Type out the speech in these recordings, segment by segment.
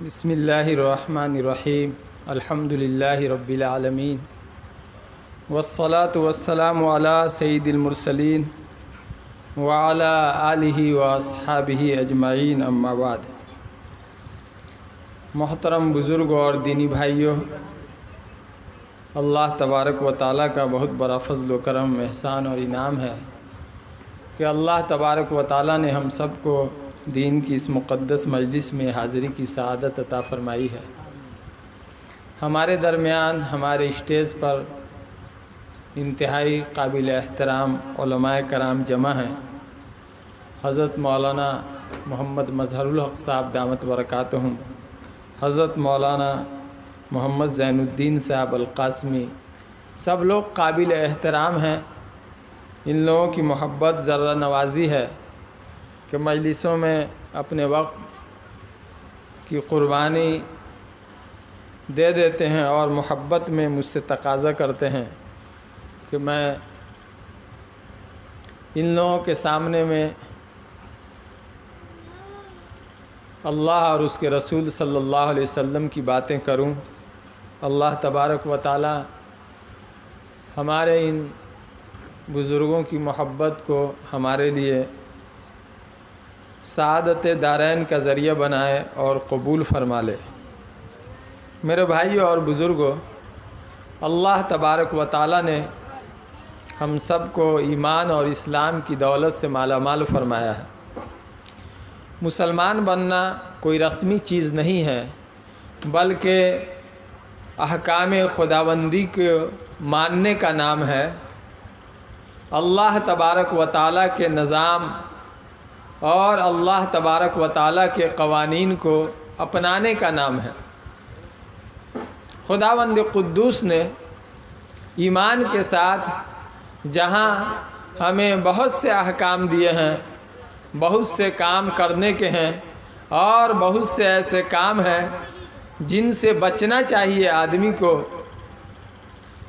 بسم اللہ الرحمن الرحیم الحمد للہ رب العالمین والصلاة والسلام علی سید المرسلین وعلی آلہ واصحابہ اجمعین اما بعد۔ محترم بزرگوں اور دینی بھائیوں، اللہ تبارک و تعالیٰ کا بہت بڑا فضل و کرم، احسان اور انعام ہے کہ اللہ تبارک و تعالیٰ نے ہم سب کو دین کی اس مقدس مجلس میں حاضری کی سعادت عطا فرمائی ہے۔ ہمارے درمیان ہمارے اسٹیج پر انتہائی قابل احترام علماء کرام جمع ہیں۔ حضرت مولانا محمد مظہر الحق صاحب دامت برکاتہم، حضرت مولانا محمد زین الدین صاحب القاسمی، سب لوگ قابل احترام ہیں۔ ان لوگوں کی محبت ذرہ نوازی ہے کہ مجلسوں میں اپنے وقت کی قربانی دے دیتے ہیں اور محبت میں مجھ سے تقاضا کرتے ہیں کہ میں ان لوگوں کے سامنے میں اللہ اور اس کے رسول صلی اللہ علیہ وسلم کی باتیں کروں۔ اللہ تبارک و تعالی ہمارے ان بزرگوں کی محبت کو ہمارے لیے سعادت دارین کا ذریعہ بنائے اور قبول فرما لے۔ میرے بھائیوں اور بزرگوں، اللہ تبارک و تعالی نے ہم سب کو ایمان اور اسلام کی دولت سے مالا مال فرمایا ہے۔ مسلمان بننا کوئی رسمی چیز نہیں ہے، بلکہ احکام خداوندی کے ماننے کا نام ہے۔ اللہ تبارک و تعالیٰ کے نظام اور اللہ تبارک و تعالیٰ کے قوانین کو اپنانے کا نام ہے۔ خداوند قدوس نے ایمان کے ساتھ جہاں ہمیں بہت سے احکام دیے ہیں، بہت سے کام کرنے کے ہیں اور بہت سے ایسے کام ہیں جن سے بچنا چاہیے آدمی کو،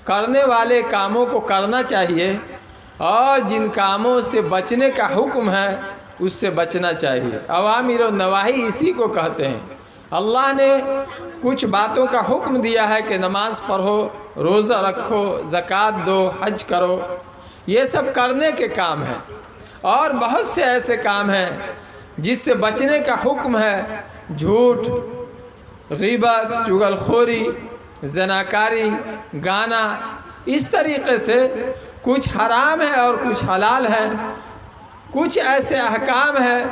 کرنے والے کاموں کو کرنا چاہیے اور جن کاموں سے بچنے کا حکم ہے اس سے بچنا چاہیے۔ اوامر و نواہی اسی کو کہتے ہیں۔ اللہ نے کچھ باتوں کا حکم دیا ہے کہ نماز پڑھو، روزہ رکھو، زکوٰۃ دو، حج کرو، یہ سب کرنے کے کام ہیں، اور بہت سے ایسے کام ہیں جس سے بچنے کا حکم ہے۔ جھوٹ، غیبت، چغل خوری، زناکاری، گانا، اس طریقے سے کچھ حرام ہے اور کچھ حلال ہے۔ کچھ ایسے احکام ہیں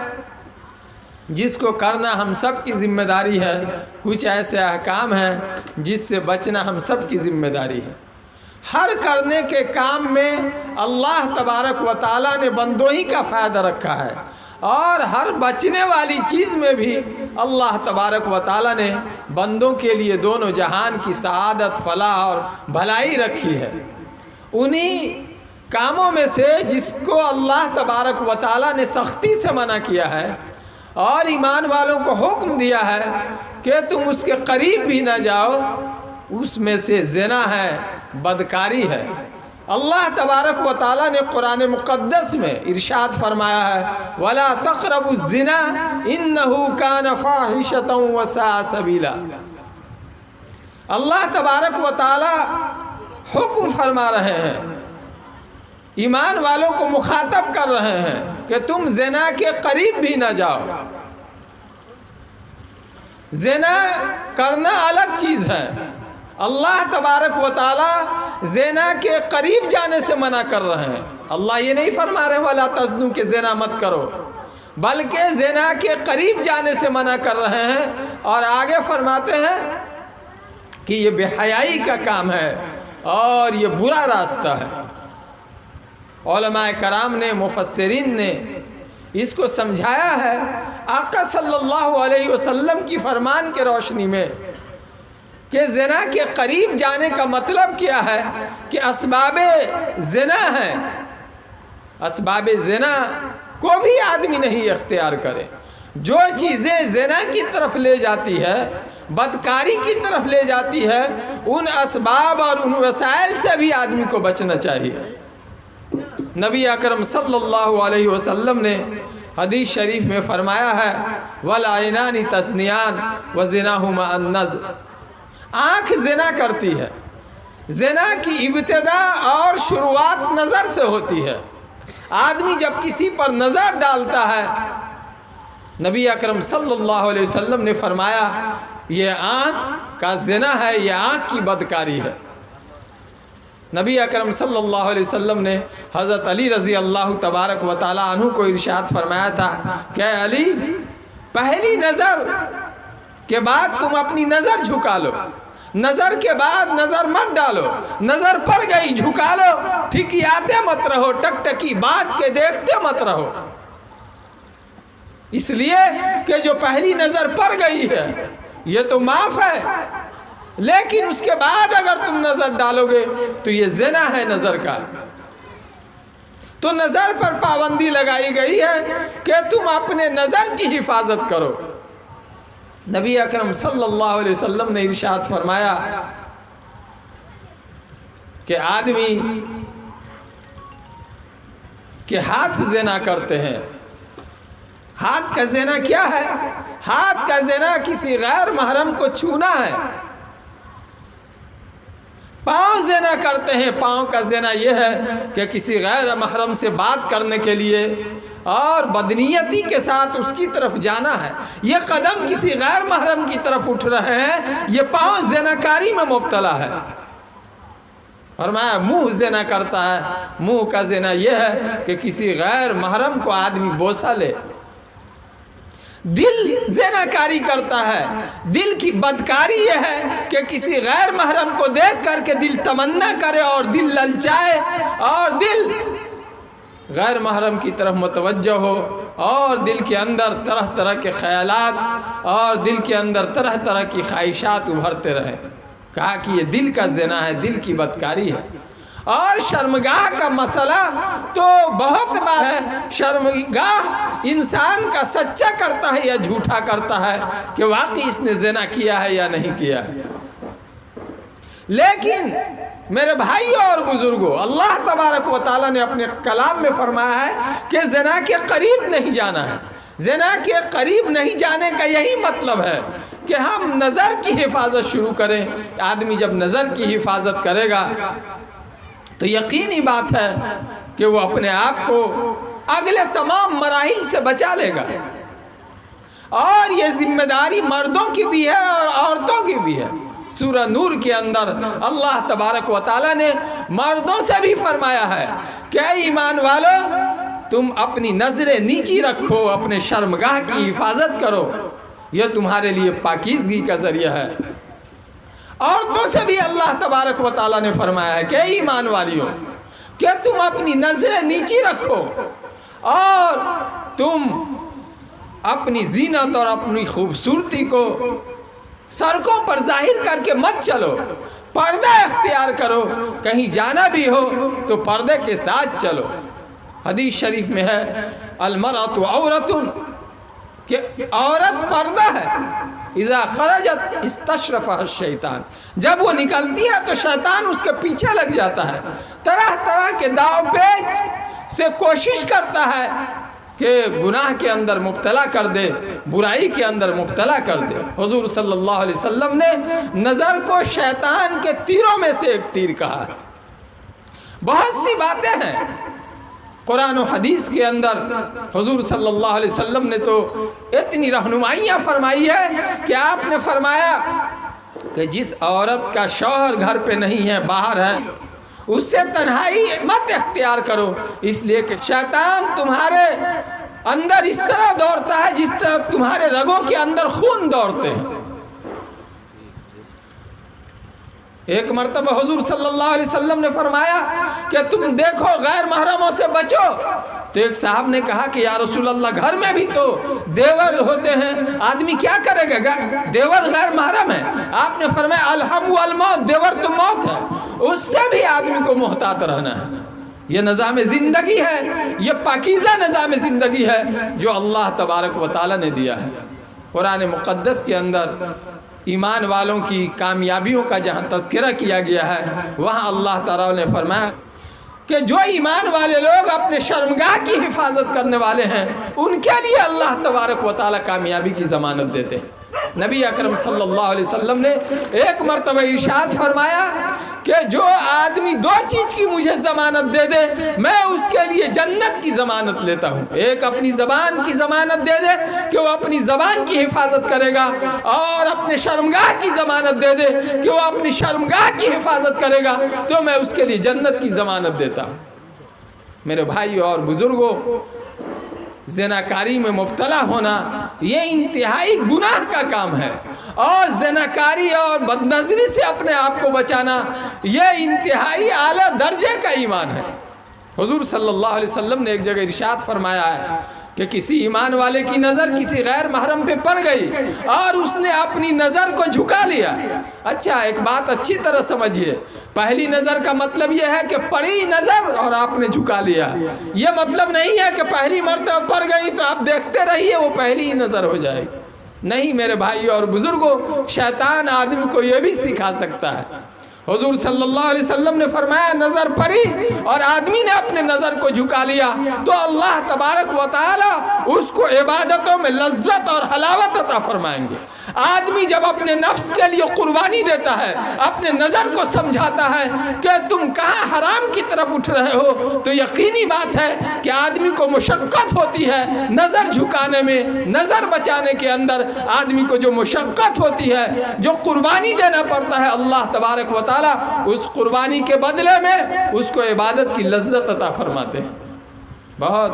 جس کو کرنا ہم سب کی ذمہ داری ہے، کچھ ایسے احکام ہیں جس سے بچنا ہم سب کی ذمہ داری ہے۔ ہر کرنے کے کام میں اللہ تبارک و تعالیٰ نے بندوں ہی کا فائدہ رکھا ہے، اور ہر بچنے والی چیز میں بھی اللہ تبارک و تعالیٰ نے بندوں کے لیے دونوں جہان کی سعادت، فلاح اور بھلائی رکھی ہے۔ انہی کاموں میں سے جس کو اللہ تبارک و تعالیٰ نے سختی سے منع کیا ہے اور ایمان والوں کو حکم دیا ہے کہ تم اس کے قریب بھی نہ جاؤ، اس میں سے زنا ہے، بدکاری ہے۔ اللہ تبارک و تعالیٰ نے قرآن مقدس میں ارشاد فرمایا ہے وَلَا تَقْرَبُوا الزِّنَا إِنَّهُ كَانَ فَاحِشَةً وَسَاءَ سَبِيلًا۔ اللہ تبارک و تعالیٰ حکم فرما رہے ہیں، ایمان والوں کو مخاطب کر رہے ہیں کہ تم زنا کے قریب بھی نہ جاؤ۔ زنا کرنا الگ چیز ہے، اللہ تبارک و تعالی زنا کے قریب جانے سے منع کر رہے ہیں۔ اللہ یہ نہیں فرما رہے وَلَا تَزْنُوا کہ زنا مت کرو، بلکہ زنا کے قریب جانے سے منع کر رہے ہیں، اور آگے فرماتے ہیں کہ یہ بے حیائی کا کام ہے اور یہ برا راستہ ہے۔ علماء کرام نے، مفسرین نے اس کو سمجھایا ہے آقا صلی اللہ علیہ وسلم کی فرمان کے روشنی میں کہ زنا کے قریب جانے کا مطلب کیا ہے کہ اسباب زنا ہیں، اسباب زنا کو بھی آدمی نہیں اختیار کرے۔ جو چیزیں زنا کی طرف لے جاتی ہے، بدکاری کی طرف لے جاتی ہے، ان اسباب اور ان وسائل سے بھی آدمی کو بچنا چاہیے۔ نبی اکرم صلی اللہ علیہ وسلم نے حدیث شریف میں فرمایا ہے والعینان تزنیان وزناہما النظر، آنکھ زنا کرتی ہے، زنا کی ابتدا اور شروعات نظر سے ہوتی ہے۔ آدمی جب کسی پر نظر ڈالتا ہے، نبی اکرم صلی اللہ علیہ وسلم نے فرمایا یہ آنکھ کا زنا ہے، یہ آنکھ کی بدکاری ہے۔ نبی اکرم صلی اللہ علیہ وسلم نے حضرت علی رضی اللہ تبارک و تعالی عنہ کو ارشاد فرمایا تھا کہ علی، پہلی نظر کے بعد تم اپنی نظر جھکا لو، نظر کے بعد نظر مت ڈالو، نظر پڑ گئی جھکا لو، ٹھکیاتے مت رہو، ٹک ٹکی بات کے دیکھتے مت رہو، اس لیے کہ جو پہلی نظر پڑ گئی ہے یہ تو معاف ہے، لیکن اس کے بعد اگر تم نظر ڈالو گے تو یہ زنا ہے نظر کا۔ تو نظر پر پابندی لگائی گئی ہے کہ تم اپنے نظر کی حفاظت کرو۔ نبی اکرم صلی اللہ علیہ وسلم نے ارشاد فرمایا کہ آدمی کے ہاتھ زنا کرتے ہیں۔ ہاتھ کا زنا کیا ہے؟ ہاتھ کا زنا کسی غیر محرم کو چھونا ہے۔ پاؤں زنا کرتے ہیں، پاؤں کا زنا یہ ہے کہ کسی غیر محرم سے بات کرنے کے لیے اور بدنیتی کے ساتھ اس کی طرف جانا ہے، یہ قدم کسی غیر محرم کی طرف اٹھ رہے ہیں، یہ پاؤں زناکاری میں مبتلا ہے۔ فرمایا منہ زنا کرتا ہے، منہ کا زنا یہ ہے کہ کسی غیر محرم کو آدمی بوسہ لے۔ دل زناکاری کرتا ہے، دل کی بدکاری یہ ہے کہ کسی غیر محرم کو دیکھ کر کے دل تمنا کرے اور دل للچائے اور دل غیر محرم کی طرف متوجہ ہو اور دل کے اندر طرح طرح کے خیالات اور دل کے اندر طرح طرح کی خواہشات ابھرتے رہے۔ کہا کہ یہ دل کا زنا ہے، دل کی بدکاری ہے۔ اور شرمگاہ کا مسئلہ تو بہت بڑا ہے، شرمگاہ انسان کا سچا کرتا ہے یا جھوٹا کرتا ہے کہ واقعی اس نے زنا کیا ہے یا نہیں کیا ہے۔ لیکن میرے بھائیوں اور بزرگوں، اللہ تبارک و تعالیٰ نے اپنے کلام میں فرمایا ہے کہ زنا کے قریب نہیں جانا ہے۔ زنا کے قریب نہیں جانے کا یہی مطلب ہے کہ ہم نظر کی حفاظت شروع کریں۔ آدمی جب نظر کی حفاظت کرے گا تو یقینی بات ہے کہ وہ اپنے آپ کو اگلے تمام مراحل سے بچا لے گا، اور یہ ذمہ داری مردوں کی بھی ہے اور عورتوں کی بھی ہے۔ سورہ نور کے اندر اللہ تبارک و تعالیٰ نے مردوں سے بھی فرمایا ہے کہ اے ایمان والو، تم اپنی نظریں نیچی رکھو، اپنے شرمگاہ کی حفاظت کرو، یہ تمہارے لیے پاکیزگی کا ذریعہ ہے۔ عورتوں سے بھی اللہ تبارک و تعالیٰ نے فرمایا ہے کہ اے ایمان والیوں، کہ تم اپنی نظریں نیچی رکھو اور تم اپنی زینت اور اپنی خوبصورتی کو سڑکوں پر ظاہر کر کے مت چلو، پردہ اختیار کرو، کہیں جانا بھی ہو تو پردے کے ساتھ چلو۔ حدیث شریف میں ہے المرأۃ عورۃ، کہ عورت پردہ ہے، اذا خرجت استشرفها الشیطان، جب وہ نکلتی ہے تو شیطان اس کے پیچھے لگ جاتا ہے، طرح طرح کے داؤ پیچ سے کوشش کرتا ہے کہ گناہ کے اندر مبتلا کر دے، برائی کے اندر مبتلا کر دے۔ حضور صلی اللہ علیہ وسلم نے نظر کو شیطان کے تیروں میں سے ایک تیر کہا ہے۔ بہت سی باتیں ہیں قرآن و حدیث کے اندر، حضور صلی اللہ علیہ وسلم نے تو اتنی رہنمائیاں فرمائی ہے کہ آپ نے فرمایا کہ جس عورت کا شوہر گھر پہ نہیں ہے، باہر ہے، اس سے تنہائی مت اختیار کرو، اس لیے کہ شیطان تمہارے اندر اس طرح دوڑتا ہے جس طرح تمہارے رگوں کے اندر خون دوڑتے ہیں۔ ایک مرتبہ حضور صلی اللہ علیہ وسلم نے فرمایا کہ تم دیکھو غیر محرموں سے بچو، تو ایک صاحب نے کہا کہ یا رسول اللہ، گھر میں بھی تو دیور ہوتے ہیں، آدمی کیا کرے گا، دیور غیر محرم ہے۔ آپ نے فرمایا الحم والموت، دیور تو موت ہے، اس سے بھی آدمی کو محتاط رہنا ہے۔ یہ نظام زندگی ہے، یہ پاکیزہ نظام زندگی ہے جو اللہ تبارک و تعالیٰ نے دیا ہے۔ قرآن مقدس کے اندر ایمان والوں کی کامیابیوں کا جہاں تذکرہ کیا گیا ہے، وہاں اللہ تعالیٰ نے فرمایا کہ جو ایمان والے لوگ اپنے شرمگاہ کی حفاظت کرنے والے ہیں ان کے لیے اللہ تبارک و تعالیٰ کامیابی کی ضمانت دیتے ہیں۔ نبی اکرم صلی اللہ علیہ وسلم نے ایک مرتبہ ارشاد فرمایا کہ جو آدمی دو چیز کی مجھے ضمانت دے دے میں اس کے لیے جنت کی ضمانت لیتا ہوں۔ ایک اپنی زبان کی ضمانت دے دے کہ وہ اپنی زبان کی حفاظت کرے گا، اور اپنے شرمگاہ کی ضمانت دے دے کہ وہ اپنی شرمگاہ کی حفاظت کرے گا، تو میں اس کے لیے جنت کی ضمانت دیتا ہوں۔ میرے بھائیو اور بزرگوں، زناکاری میں مبتلا ہونا یہ انتہائی گناہ کا کام ہے، اور زناکاری اور بدنظری سے اپنے آپ کو بچانا یہ انتہائی اعلیٰ درجے کا ایمان ہے۔ حضور صلی اللہ علیہ وسلم نے ایک جگہ ارشاد فرمایا ہے کہ کسی ایمان والے کی نظر کسی غیر محرم پہ پڑ گئی اور اس نے اپنی نظر کو جھکا لیا۔ اچھا، ایک بات اچھی طرح سمجھیے، پہلی نظر کا مطلب یہ ہے کہ پڑی نظر اور آپ نے جھکا لیا۔ یہ مطلب نہیں ہے کہ پہلی مرتبہ پڑ گئی تو آپ دیکھتے رہیے وہ پہلی ہی نظر ہو جائے گی۔ نہیں میرے بھائیو اور بزرگوں، شیطان آدمی کو یہ بھی سکھا سکتا ہے۔ حضور صلی اللہ علیہ وسلم نے فرمایا نظر پڑی اور آدمی نے اپنے نظر کو جھکا لیا تو اللہ تبارک و تعالی اس کو عبادتوں میں لذت اور حلاوت عطا فرمائیں گے۔ آدمی جب اپنے نفس کے لیے قربانی دیتا ہے، اپنے نظر کو سمجھاتا ہے کہ تم کہاں حرام کی طرف اٹھ رہے ہو، تو یقینی بات ہے کہ آدمی کو مشقت ہوتی ہے نظر جھکانے میں، نظر بچانے کے اندر آدمی کو جو مشقت ہوتی ہے، جو قربانی دینا پڑتا ہے، اللہ تبارک و تعالی اس قربانی کے بدلے میں اس کو عبادت کی لذت عطا فرماتے ہیں۔ بہت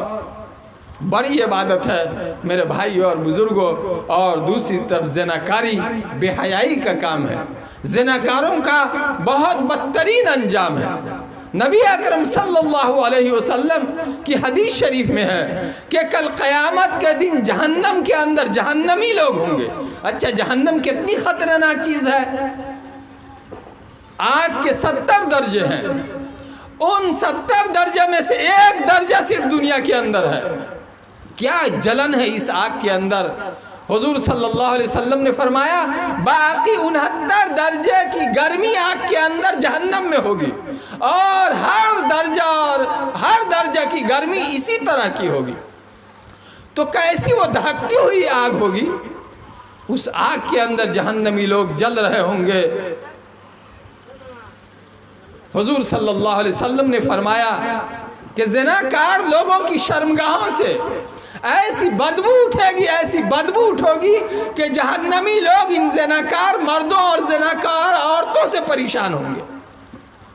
بڑی عبادت ہے میرے بھائیوں اور بزرگوں۔ اور دوسری طرف زناکاری بے حیائی کا کام ہے، زناکاروں کا بہت بدترین انجام ہے۔ نبی اکرم صلی اللہ علیہ وسلم کی حدیث شریف میں ہے کہ کل قیامت کے دن جہنم کے اندر جہنمی لوگ ہوں گے۔ اچھا، جہنم کتنی خطرناک چیز ہے؟ آگ کے 70 درجے ہیں، ان 70 درجے میں سے ایک درجہ صرف دنیا کے اندر ہے۔ کیا جلن ہے اس آگ کے اندر! حضور صلی اللہ علیہ وسلم نے فرمایا باقی 69 درجے کی گرمی آگ کے اندر جہنم میں ہوگی، اور ہر درجہ کی گرمی اسی طرح کی ہوگی۔ تو کیسی وہ دھکتی ہوئی آگ ہوگی! اس آگ کے اندر جہنمی لوگ جل رہے ہوں گے۔ حضور صلی اللہ علیہ وسلم نے فرمایا کہ زناکار لوگوں کی شرمگاہوں سے ایسی بدبو اٹھے گی، ایسی بدبو اٹھے گی کہ جہنمی لوگ ان زناکار مردوں اور زناکار عورتوں سے پریشان ہوں گے۔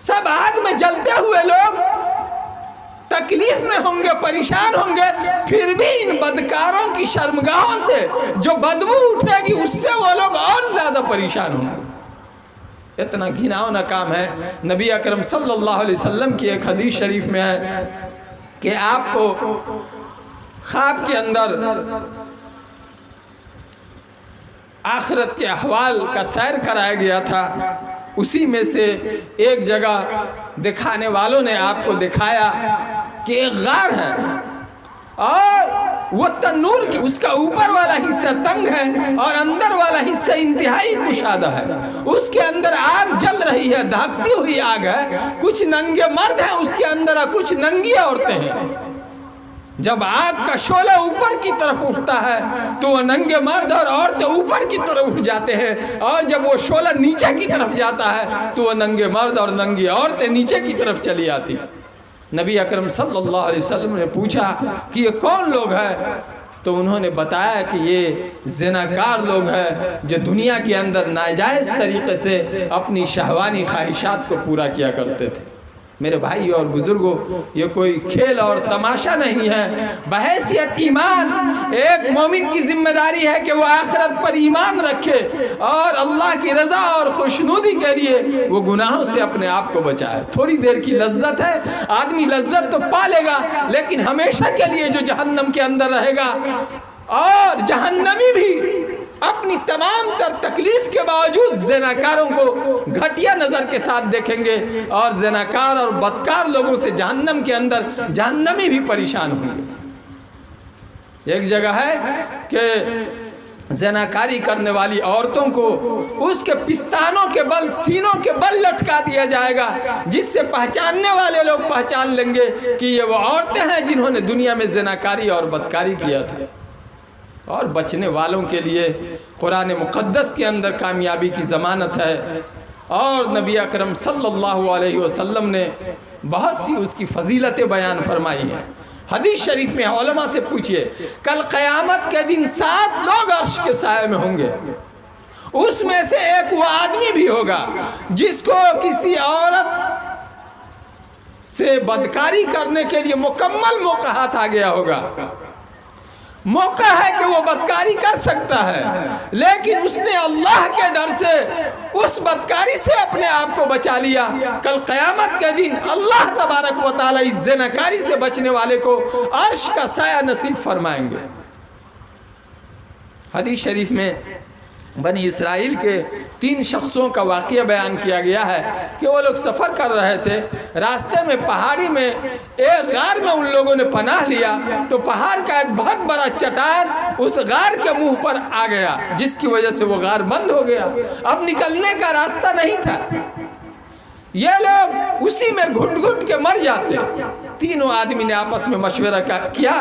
سب آگ میں جلتے ہوئے لوگ تکلیف میں ہوں گے، پریشان ہوں گے، پھر بھی ان بدکاروں کی شرمگاہوں سے جو بدبو اٹھے گی اس سے وہ لوگ اور زیادہ پریشان ہوں گے۔ اتنا گھناؤنا کام ہے۔ نبی اکرم صلی اللہ علیہ وسلم کی ایک حدیث شریف میں ہے کہ آپ کو خواب کے اندر آخرت کے احوال کا سیر کرایا گیا تھا۔ اسی میں سے ایک جگہ دکھانے والوں نے آپ کو دکھایا کہ ایک غار ہے، اور وہ تنور کی اس کا اوپر والا حصہ تنگ ہے اور اندر والا حصہ انتہائی کشادہ ہے۔ اس کے اندر آگ جل رہی ہے، دھکتی ہوئی آگ ہے، کچھ ننگے مرد ہیں اس کے اندر، کچھ ننگی عورتیں ہیں۔ جب آگ کا شعلہ اوپر کی طرف اٹھتا ہے تو وہ ننگے مرد اور عورتیں اوپر کی طرف اٹھ جاتے ہیں، اور جب وہ شعلہ نیچے کی طرف جاتا ہے تو وہ ننگے مرد اور ننگی عورتیں نیچے کی طرف چلی آتی ہیں۔ نبی اکرم صلی اللہ علیہ وسلم نے پوچھا کہ یہ کون لوگ ہیں؟ تو انہوں نے بتایا کہ یہ زناکار لوگ ہیں جو دنیا کے اندر ناجائز طریقے سے اپنی شہوانی خواہشات کو پورا کیا کرتے تھے۔ میرے بھائی اور بزرگوں، یہ کوئی کھیل اور تماشا نہیں ہے۔ بحیثیت ایمان ایک مومن کی ذمہ داری ہے کہ وہ آخرت پر ایمان رکھے اور اللہ کی رضا اور خوشنودی کے لیے وہ گناہوں سے اپنے آپ کو بچائے۔ تھوڑی دیر کی لذت ہے، آدمی لذت تو پا لے گا، لیکن ہمیشہ کے لیے جو جہنم کے اندر رہے گا، اور جہنمی بھی اپنی تمام تر تکلیف کے باوجود زناکاروں کو گھٹیا نظر کے ساتھ دیکھیں گے، اور زناکار اور بدکار لوگوں سے جہنم کے اندر جہنمی بھی پریشان ہوں گے۔ ایک جگہ ہے کہ زناکاری کرنے والی عورتوں کو اس کے پستانوں کے بل، سینوں کے بل لٹکا دیا جائے گا، جس سے پہچاننے والے لوگ پہچان لیں گے کہ یہ وہ عورتیں ہیں جنہوں نے دنیا میں زناکاری اور بدکاری کیا تھا۔ اور بچنے والوں کے لیے قرآن مقدس کے اندر کامیابی کی ضمانت ہے، اور نبی اکرم صلی اللہ علیہ وسلم نے بہت سی اس کی فضیلتیں بیان فرمائی ہیں۔ حدیث شریف میں علماء سے پوچھئے، کل قیامت کے دن 7 لوگ عرش کے سائے میں ہوں گے، اس میں سے ایک وہ آدمی بھی ہوگا جس کو کسی عورت سے بدکاری کرنے کے لیے مکمل موقع ہاتھ آ گیا ہوگا، موقع ہے کہ وہ بدکاری کر سکتا ہے، لیکن اس نے اللہ کے ڈر سے اس بدکاری سے اپنے آپ کو بچا لیا۔ کل قیامت کے دن اللہ تبارک و تعالی اس زناکاری سے بچنے والے کو عرش کا سایہ نصیب فرمائیں گے۔ حدیث شریف میں بنی اسرائیل کے 3 شخصوں کا واقعہ بیان کیا گیا ہے کہ وہ لوگ سفر کر رہے تھے، راستے میں پہاڑی میں ایک غار میں ان لوگوں نے پناہ لیا، تو پہاڑ کا ایک بہت بڑا چٹان اس غار کے منہ پر آ گیا، جس کی وجہ سے وہ غار بند ہو گیا، اب نکلنے کا راستہ نہیں تھا، یہ لوگ اسی میں گھٹ گھٹ کے مر جاتے۔ تینوں آدمی نے آپس میں مشورہ کیا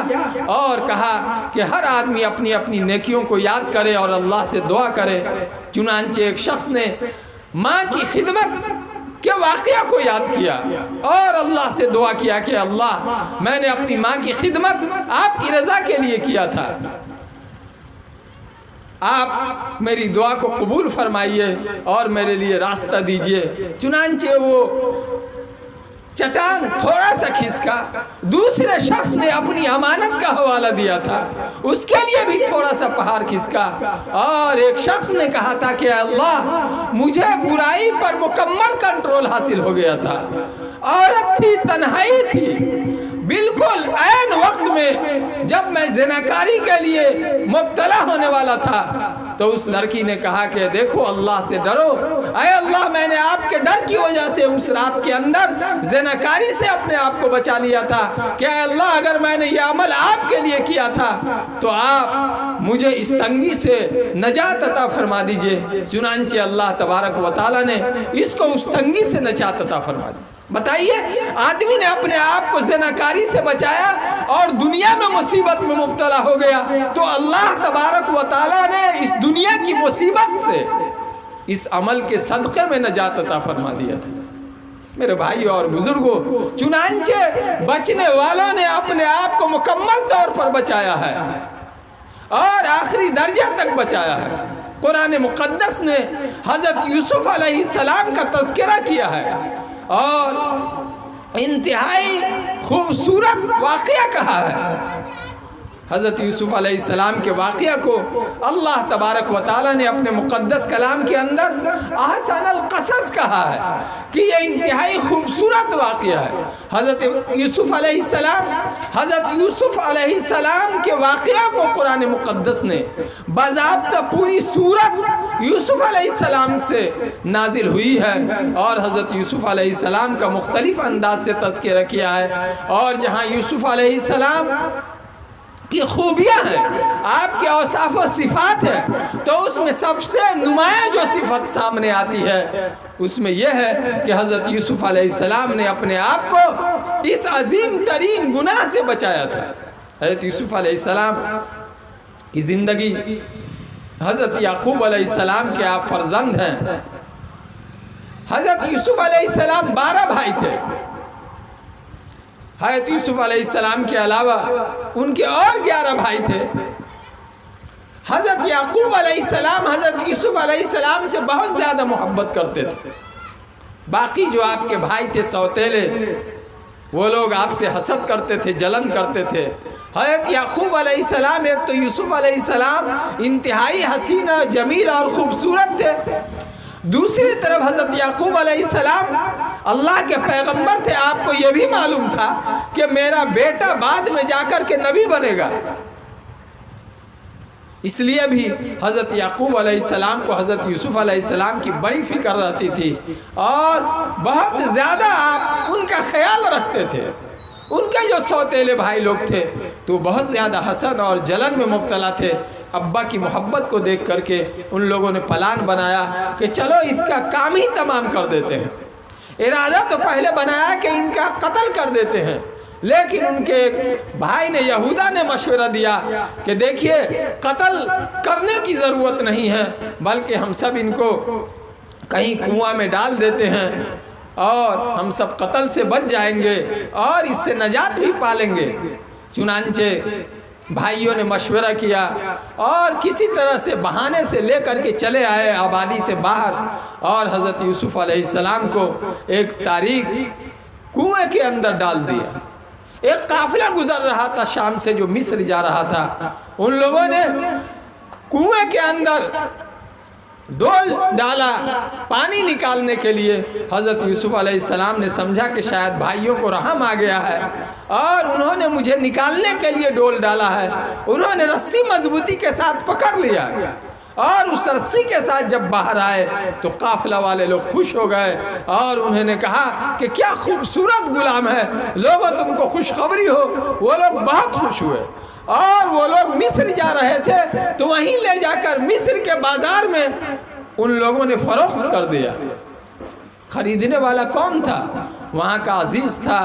اور کہا کہ ہر آدمی اپنی اپنی نیکیوں کو یاد کرے اور اللہ سے دعا کرے۔ چنانچہ ایک شخص نے ماں کی خدمت کے واقعہ کو یاد کیا اور اللہ سے دعا کیا کہ اللہ، میں نے اپنی ماں کی خدمت آپ کی رضا کے لیے کیا تھا، آپ میری دعا کو قبول فرمائیے اور میرے لیے راستہ دیجئے۔ چنانچہ وہ چٹان تھوڑا سا کھسکا، دوسرے شخص نے اپنی امانت کا حوالہ دیا تھا، اس کے لیے بھی تھوڑا سا پہاڑ کھسکا، اور ایک شخص نے کہا تھا کہ اللہ، مجھے برائی پر مکمل کنٹرول حاصل ہو گیا تھا، عورت تھی، تنہائی تھی، بالکل عین وقت میں جب میں زناکاری کے لیے مبتلا ہونے والا تھا، تو اس لڑکی نے کہا کہ دیکھو اللہ سے ڈرو، اے اللہ، میں نے آپ کے ڈر کی وجہ سے اس رات کے اندر زناکاری سے اپنے آپ کو بچا لیا تھا، کہ اے اللہ، اگر میں نے یہ عمل آپ کے لیے کیا تھا تو آپ مجھے اس تنگی سے نجات عطا فرما دیجئے۔ چنانچہ اللہ تبارک و تعالی نے اس کو اس تنگی سے نجات عطا فرما دی۔ بتائیے، آدمی نے اپنے آپ کو زناکاری سے بچایا اور دنیا میں مصیبت میں مبتلا ہو گیا، تو اللہ تبارک و تعالیٰ نے اس دنیا کی مصیبت سے اس عمل کے صدقے میں نجات عطا فرما دیا تھا۔ میرے بھائی اور بزرگوں، چنانچہ بچنے والوں نے اپنے آپ کو مکمل طور پر بچایا ہے اور آخری درجہ تک بچایا ہے۔ قرآن مقدس نے حضرت یوسف علیہ السلام کا تذکرہ کیا ہے اور انتہائی خوبصورت واقعہ کہا ہے۔ حضرت یوسف علیہ السلام کے واقعہ کو اللہ تبارک و تعالی نے اپنے مقدس کلام کے اندر احسن القصص کہا ہے کہ یہ انتہائی خوبصورت واقعہ ہے۔ حضرت یوسف علیہ السلام کے واقعہ کو قرآن مقدس نے باضابطہ پوری سورت یوسف علیہ السلام سے نازل ہوئی ہے، اور حضرت یوسف علیہ السلام کا مختلف انداز سے تذکرہ کیا ہے، اور جہاں یوسف علیہ السلام کی خوبیاں ہیں، آپ کے اوصاف و صفات ہیں، تو اس میں سب سے نمایاں جو صفت سامنے آتی ہے اس میں یہ ہے کہ حضرت یوسف علیہ السلام نے اپنے آپ کو اس عظیم ترین گناہ سے بچایا تھا۔ حضرت یوسف علیہ السلام کی زندگی، حضرت یعقوب علیہ السلام کے آپ فرزند ہیں۔ حضرت یوسف علیہ السلام 12 بھائی تھے۔ حضرت یوسف علیہ السلام کے علاوہ ان کے اور 11 بھائی تھے۔ حضرت یعقوب علیہ السلام حضرت یوسف علیہ السلام سے بہت زیادہ محبت کرتے تھے۔ باقی جو آپ کے بھائی تھے سوتیلے، وہ لوگ آپ سے حسد کرتے تھے، جلن کرتے تھے۔ حضرت یعقوب علیہ السلام، ایک تو یوسف علیہ السلام انتہائی حسین، جمیل اور خوبصورت تھے، دوسری طرف حضرت یعقوب علیہ السلام اللہ کے پیغمبر تھے۔ آپ کو یہ بھی معلوم تھا کہ میرا بیٹا بعد میں جا کر کے نبی بنے گا، اس لیے بھی حضرت یعقوب علیہ السلام کو حضرت یوسف علیہ السلام کی بڑی فکر رہتی تھی اور بہت زیادہ آپ ان کا خیال رکھتے تھے۔ ان کے جو سوتیلے بھائی لوگ تھے تو بہت زیادہ حسد اور جلن میں مبتلا تھے ابا کی محبت کو دیکھ کر کے ان لوگوں نے پلان بنایا کہ چلو اس کا کام ہی تمام کر دیتے ہیں۔ ارادہ تو پہلے بنایا کہ ان کا قتل کر دیتے ہیں، لیکن ان کے ایک بھائی نے، یہودا نے مشورہ دیا کہ دیکھیے قتل کرنے کی ضرورت نہیں ہے، بلکہ ہم سب ان کو کہیں کنواں میں ڈال دیتے ہیں اور ہم سب قتل سے بچ جائیں گے اور اس سے نجات بھی پالیں گے۔ چنانچہ بھائیوں نے مشورہ کیا اور کسی طرح سے بہانے سے لے کر کے چلے آئے آبادی سے باہر، اور حضرت یوسف علیہ السلام کو ایک تاریک کنویں کے اندر ڈال دیا۔ ایک قافلہ گزر رہا تھا شام سے جو مصر جا رہا تھا، ان لوگوں نے کنویں کے اندر ڈول ڈالا پانی نکالنے کے لیے۔ حضرت یوسف علیہ السلام نے سمجھا کہ شاید بھائیوں کو رحم آ گیا ہے اور انہوں نے مجھے نکالنے کے لیے ڈول ڈالا ہے۔ انہوں نے رسی مضبوطی کے ساتھ پکڑ لیا اور اس رسی کے ساتھ جب باہر آئے تو قافلہ والے لوگ خوش ہو گئے اور انہوں نے کہا کہ کیا خوبصورت غلام ہے، لوگوں تم کو خوشخبری ہو۔ وہ لوگ بہت خوش ہوئے اور وہ لوگ مصر جا رہے تھے تو وہیں لے جا کر مصر کے بازار میں ان لوگوں نے فروخت کر دیا۔ خریدنے والا کون تھا؟ وہاں کا عزیز تھا،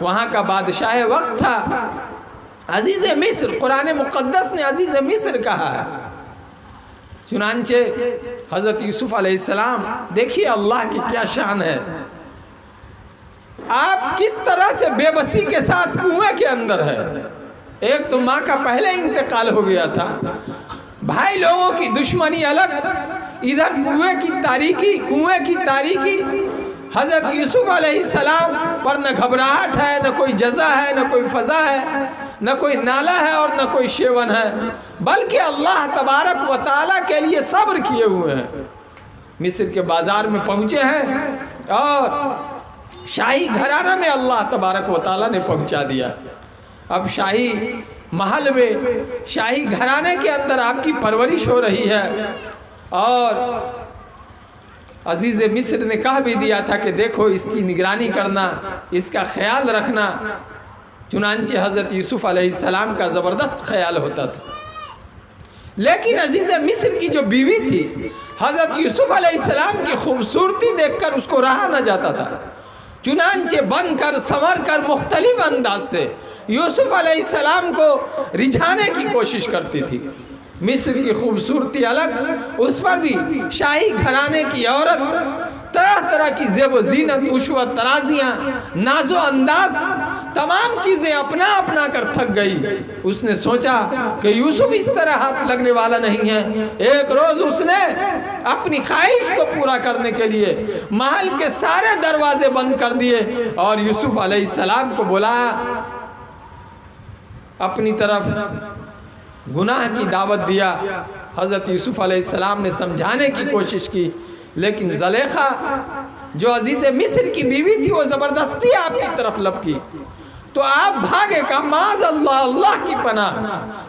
وہاں کا بادشاہ وقت تھا، عزیز مصر۔ قرآن مقدس نے عزیز مصر کہا ہے۔ چنانچہ حضرت یوسف علیہ السلام، دیکھیے اللہ کی کیا شان ہے، آپ کس طرح سے بے بسی کے ساتھ کنویں کے اندر ہے۔ ایک تو ماں کا پہلے انتقال ہو گیا تھا، بھائی لوگوں کی دشمنی الگ، ادھر کنویں کی تاریکی۔ حضرت یوسف علیہ السلام پر نہ گھبراہٹ ہے، نہ کوئی جزا ہے، نہ کوئی فضا ہے، نہ کوئی نالا ہے اور نہ کوئی شیون ہے، بلکہ اللہ تبارک و تعالیٰ کے لیے صبر کیے ہوئے ہیں۔ مصر کے بازار میں پہنچے ہیں اور شاہی گھرانہ میں اللہ تبارک و تعالیٰ نے پہنچا دیا۔ اب شاہی محل میں، شاہی گھرانے کے اندر آپ کی پرورش ہو رہی ہے، اور عزیز مصر نے کہہ بھی دیا تھا کہ دیکھو اس کی نگرانی کرنا، اس کا خیال رکھنا۔ چنانچہ حضرت یوسف علیہ السلام کا زبردست خیال ہوتا تھا، لیکن عزیز مصر کی جو بیوی تھی، حضرت یوسف علیہ السلام کی خوبصورتی دیکھ کر اس کو رہا نہ جاتا تھا۔ چنانچہ بن کر سنور کر مختلف انداز سے یوسف علیہ السلام کو رجھانے کی کوشش کرتی تھی۔ مصر کی خوبصورتی الگ، اس پر بھی شاہی گھرانے کی عورت، طرح طرح کی زیب و زینت، عشوہ ترازیاں، ناز و انداز، تمام چیزیں اپنا اپنا کر تھک گئی۔ اس نے سوچا کہ یوسف اس طرح ہاتھ لگنے والا نہیں ہے۔ ایک روز اس نے اپنی خواہش کو پورا کرنے کے لیے محل کے سارے دروازے بند کر دیے اور یوسف علیہ السلام کو بلایا، اپنی طرف گناہ کی دعوت دیا۔ حضرت یوسف علیہ السلام نے سمجھانے کی کوشش کی، لیکن زلیخا جو عزیز مصر کی بیوی تھی وہ زبردستی آپ کی طرف لپ کی، تو آپ بھاگے کا معاذ اللہ، اللہ کی پناہ،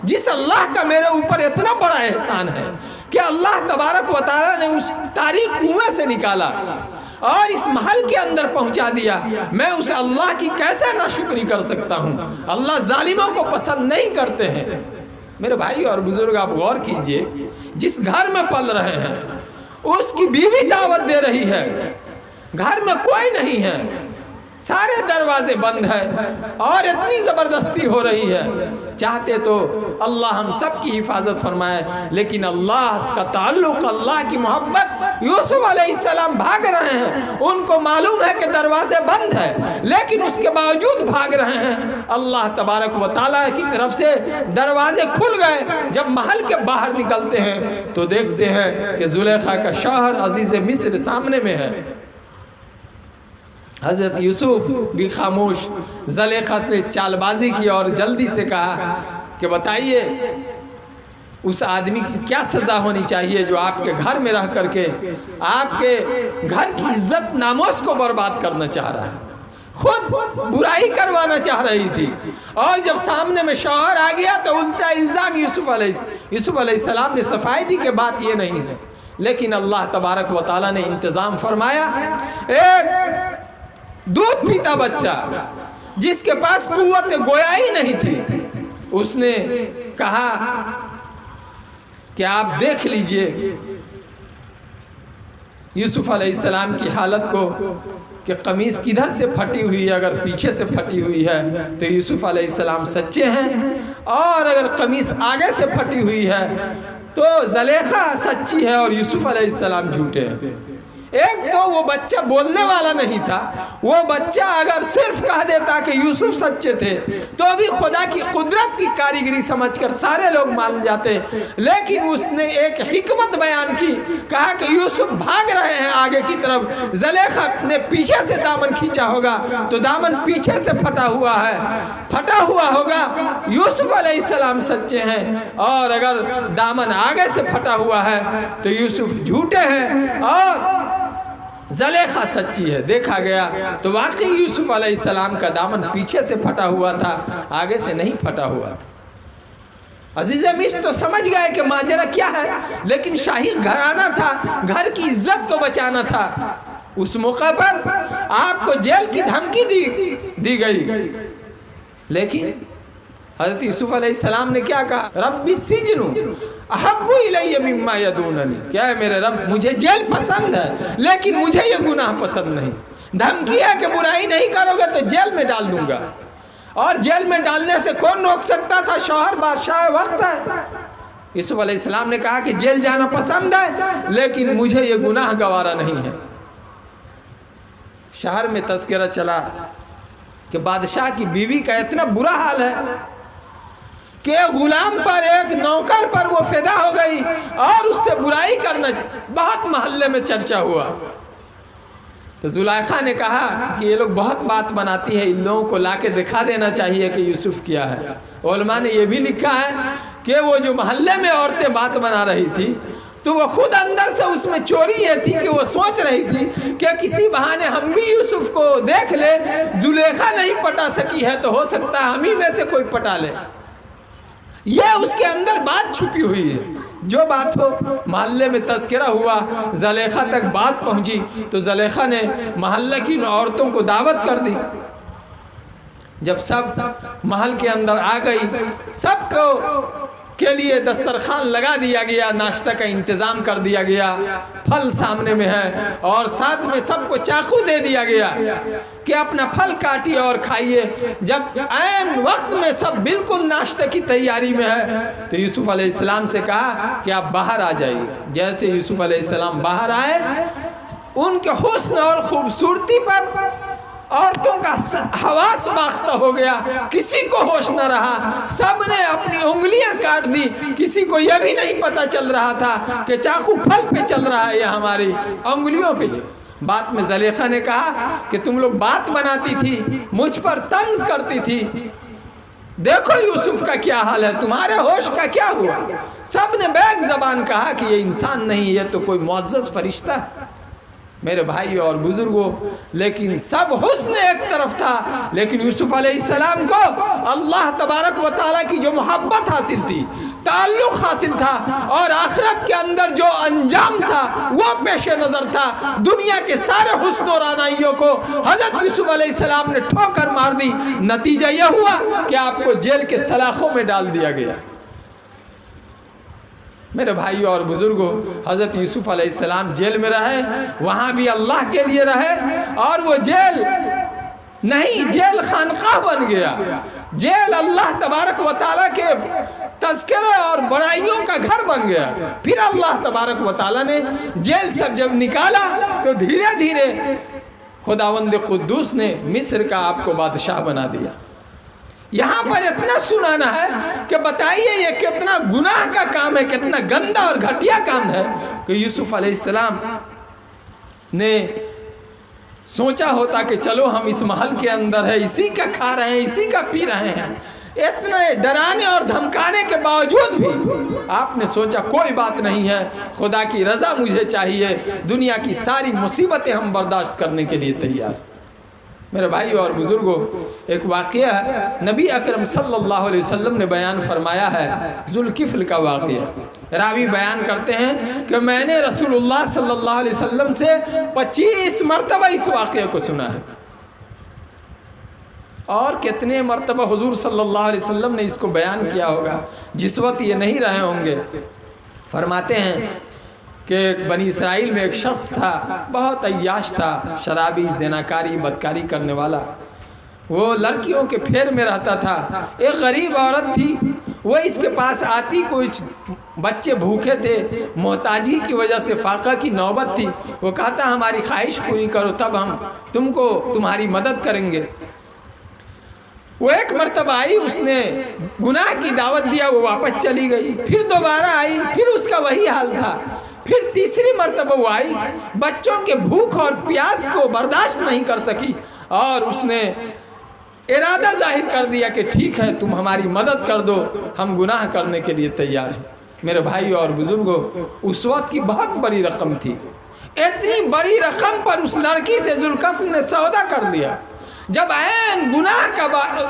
جس اللہ کا میرے اوپر اتنا بڑا احسان ہے کہ اللہ تبارک و تعالیٰ نے اس تاریک کنویں سے نکالا اور اس محل کے اندر پہنچا دیا، میں اسے اللہ کی کیسے ناشکری کر سکتا ہوں؟ اللہ ظالموں کو پسند نہیں کرتے ہیں۔ میرے بھائی اور بزرگ، آپ غور کیجئے، جس گھر میں پل رہے ہیں اس کی بیوی دعوت دے رہی ہے، گھر میں کوئی نہیں ہے، سارے دروازے بند ہیں اور اتنی زبردستی ہو رہی ہے۔ چاہتے تو اللہ ہم سب کی حفاظت فرمائے، لیکن اللہ کا تعلق، اللہ کی محبت، یوسف علیہ السلام بھاگ رہے ہیں، ان کو معلوم ہے کہ دروازے بند ہیں، لیکن اس کے باوجود بھاگ رہے ہیں۔ اللہ تبارک و تعالیٰ کی طرف سے دروازے کھل گئے۔ جب محل کے باہر نکلتے ہیں تو دیکھتے ہیں کہ زلیخا کا شوہر عزیز مصر سامنے میں ہے۔ حضرت یوسف بھی خاموش۔ زلیخا نے چال بازی کی اور جلدی سے کہا کہ بتائیے اس آدمی کی کیا سزا ہونی چاہیے جو آپ کے گھر میں رہ کر کے آپ کے گھر کی عزت ناموس کو برباد کرنا چاہ رہا ہے، خود برائی کروانا چاہ رہی تھی، اور جب سامنے میں شوہر آ گیا تو الٹا الزام یوسف علیہ السلام نے صفائی دی کہ بات یہ نہیں ہے۔ لیکن اللہ تبارک و تعالیٰ نے انتظام فرمایا۔ ایک دودھ پیتا بچہ جس کے پاس قوت گویائی نہیں تھی، اس نے کہا کہ آپ دیکھ لیجئے یوسف علیہ السلام کی حالت کو کہ قمیص کدھر سے پھٹی ہوئی ہے. اگر پیچھے سے پھٹی ہوئی ہے تو یوسف علیہ السلام سچے ہیں، اور اگر قمیص آگے سے پھٹی ہوئی ہے تو زلیخا سچی ہے اور یوسف علیہ السلام جھوٹے ہیں. ایک تو وہ بچہ بولنے والا نہیں تھا، وہ بچہ اگر صرف کہہ دیتا کہ یوسف سچے تھے تو بھی خدا کی قدرت کی کاریگری سمجھ کر سارے لوگ مان جاتے، لیکن اس نے ایک حکمت بیان کی، کہا کہ یوسف بھاگ رہے ہیں آگے کی طرف، زلیخا نے پیچھے سے دامن کھینچا ہوگا تو دامن پیچھے سے پھٹا ہوا ہوگا، یوسف علیہ السلام سچے ہیں، اور اگر دامن آگے سے پھٹا ہوا ہے تو یوسف جھوٹے ہیں اور زلیخا سچی ہے. دیکھا گیا تو واقعی یوسف علیہ السلام کا دامن پیچھے سے پھٹا ہوا تھا، آگے سے نہیں پھٹا ہوا. عزیز مصر تو سمجھ گئے کہ ماجرا کیا ہے، لیکن شاہی گھرانہ تھا، گھر کی عزت کو بچانا تھا. اس موقع پر آپ کو جیل کی دھمکی دی گئی، لیکن حضرت یوسف علیہ السلام نے کیا کہا؟ رب السجن احب الی مما یدوننی، کیا ہے میرے رب، مجھے جیل پسند ہے لیکن مجھے یہ گناہ پسند نہیں. دھمکی ہے کہ برائی نہیں کرو گے تو جیل میں ڈال دوں گا، اور جیل میں ڈالنے سے کون روک سکتا تھا؟ شوہر بادشاہ وقت ہے. یوسف علیہ السلام نے کہا کہ جیل جانا پسند ہے لیکن مجھے یہ گناہ گوارا نہیں ہے. شہر میں تذکرہ چلا کہ بادشاہ کی بیوی کا اتنا برا حال ہے کہ غلام پر، ایک نوکر پر وہ فدا ہو گئی اور اس سے برائی کرنا، بہت محلے میں چرچا ہوا. تو زلیخا نے کہا کہ یہ لوگ بہت بات بناتی ہے، ان لوگوں کو لا کے دکھا دینا چاہیے کہ یوسف کیا ہے. علماء نے یہ بھی لکھا ہے کہ وہ جو محلے میں عورتیں بات بنا رہی تھی تو وہ خود اندر سے اس میں چوری یہ تھی کہ وہ سوچ رہی تھی کہ کسی بہانے ہم بھی یوسف کو دیکھ لے، زلیخا نہیں پٹا سکی ہے تو ہو سکتا ہے ہم ہی میں سے کوئی پٹا لے. یہ اس کے اندر بات چھپی ہوئی ہے. جو بات ہو، محلے میں تذکرہ ہوا، زلیخا تک بات پہنچی تو زلیخا نے محلے کی عورتوں کو دعوت کر دی. جب سب محل کے اندر آ گئی، سب کو کے لیے دسترخوان لگا دیا گیا، ناشتہ کا انتظام کر دیا گیا، پھل سامنے میں ہے اور ساتھ میں سب کو چاقو دے دیا گیا کہ اپنا پھل کاٹیے اور کھائیے. جب عین وقت میں سب بالکل ناشتے کی تیاری میں ہے تو یوسف علیہ السلام سے کہا کہ آپ باہر آ جائیے. جیسے یوسف علیہ السلام باہر آئے، ان کے حسن اور خوبصورتی پر عورتوں کا حواس باختہ ہو گیا، کسی کو ہوش نہ رہا، سب نے اپنی انگلیاں کاٹ دی. کسی کو یہ بھی نہیں پتا چل رہا تھا کہ چاقو پھل پہ چل رہا ہے یا ہماری انگلیوں پہ چل. بات میں زلیخا نے کہا کہ تم لوگ بات بناتی تھی، مجھ پر طنز کرتی تھی، دیکھو یوسف کا کیا حال ہے، تمہارے ہوش کا کیا ہوا. سب نے بیک زبان کہا کہ یہ انسان نہیں، یہ تو کوئی معزز فرشتہ ہے. میرے بھائی اور بزرگوں، لیکن سب حسن ایک طرف تھا، لیکن یوسف علیہ السلام کو اللہ تبارک و تعالیٰ کی جو محبت حاصل تھی، تعلق حاصل تھا، اور آخرت کے اندر جو انجام تھا وہ پیش نظر تھا. دنیا کے سارے حسن و رعنائیوں کو حضرت یوسف علیہ السلام نے ٹھوکر مار دی. نتیجہ یہ ہوا کہ آپ کو جیل کے سلاخوں میں ڈال دیا گیا. میرے بھائیوں اور بزرگوں، حضرت یوسف علیہ السلام جیل میں رہے، وہاں بھی اللہ کے لیے رہے، اور وہ جیل نہیں، جیل خانقاہ بن گیا. جیل اللہ تبارک و تعالیٰ کے تذکرے اور برائیوں کا گھر بن گیا. پھر اللہ تبارک و تعالیٰ نے جیل سے جب نکالا تو دھیرے دھیرے خداوند قدوس نے مصر کا آپ کو بادشاہ بنا دیا. یہاں پر اتنا سنانا ہے کہ بتائیے یہ کتنا گناہ کا کام ہے، کتنا گندا اور گھٹیا کام ہے کہ یوسف علیہ السلام نے سوچا ہوتا کہ چلو ہم اس محل کے اندر ہے، اسی کا کھا رہے ہیں، اسی کا پی رہے ہیں. اتنے ڈرانے اور دھمکانے کے باوجود بھی آپ نے سوچا کوئی بات نہیں ہے، خدا کی رضا مجھے چاہیے، دنیا کی ساری مصیبتیں ہم برداشت کرنے کے لیے تیار. میرے بھائی اور بزرگوں، ایک واقعہ نبی اکرم صلی اللہ علیہ وسلم نے بیان فرمایا ہے، ذوالکفل کا واقعہ. راوی بیان کرتے ہیں کہ میں نے رسول اللہ صلی اللہ علیہ وسلم سے 25 مرتبہ اس واقعے کو سنا ہے، اور کتنے مرتبہ حضور صلی اللہ علیہ وسلم نے اس کو بیان کیا ہوگا جس وقت یہ نہیں رہے ہوں گے. فرماتے ہیں کہ بنی اسرائیل میں ایک شخص تھا، بہت عیاش تھا، شرابی، زناکاری، بدکاری کرنے والا۔ وہ لڑکیوں کے پھیر میں رہتا تھا۔ ایک غریب عورت تھی، وہ اس کے پاس آتی، کچھ بچے بھوکے تھے، محتاجی کی وجہ سے فاقہ کی نوبت تھی، وہ کہتا ہماری خواہش پوری کرو تب ہم تم کو تمہاری مدد کریں گے۔ وہ ایک مرتبہ آئی، اس نے گناہ کی دعوت دیا، وہ واپس چلی گئی۔ پھر دوبارہ آئی، پھر اس کا وہی حال تھا۔ پھر تیسری مرتبہ وہ آئی، بچوں کے بھوک اور پیاس کو برداشت نہیں کر سکی اور اس نے ارادہ ظاہر کر دیا کہ ٹھیک ہے تم ہماری مدد کر دو، ہم گناہ کرنے کے لیے تیار ہیں۔ میرے بھائی اور بزرگوں، اس وقت کی بہت بڑی رقم تھی، اتنی بڑی رقم پر اس لڑکی سے ذوالکفل نے سودا کر لیا۔ جب عین گناہ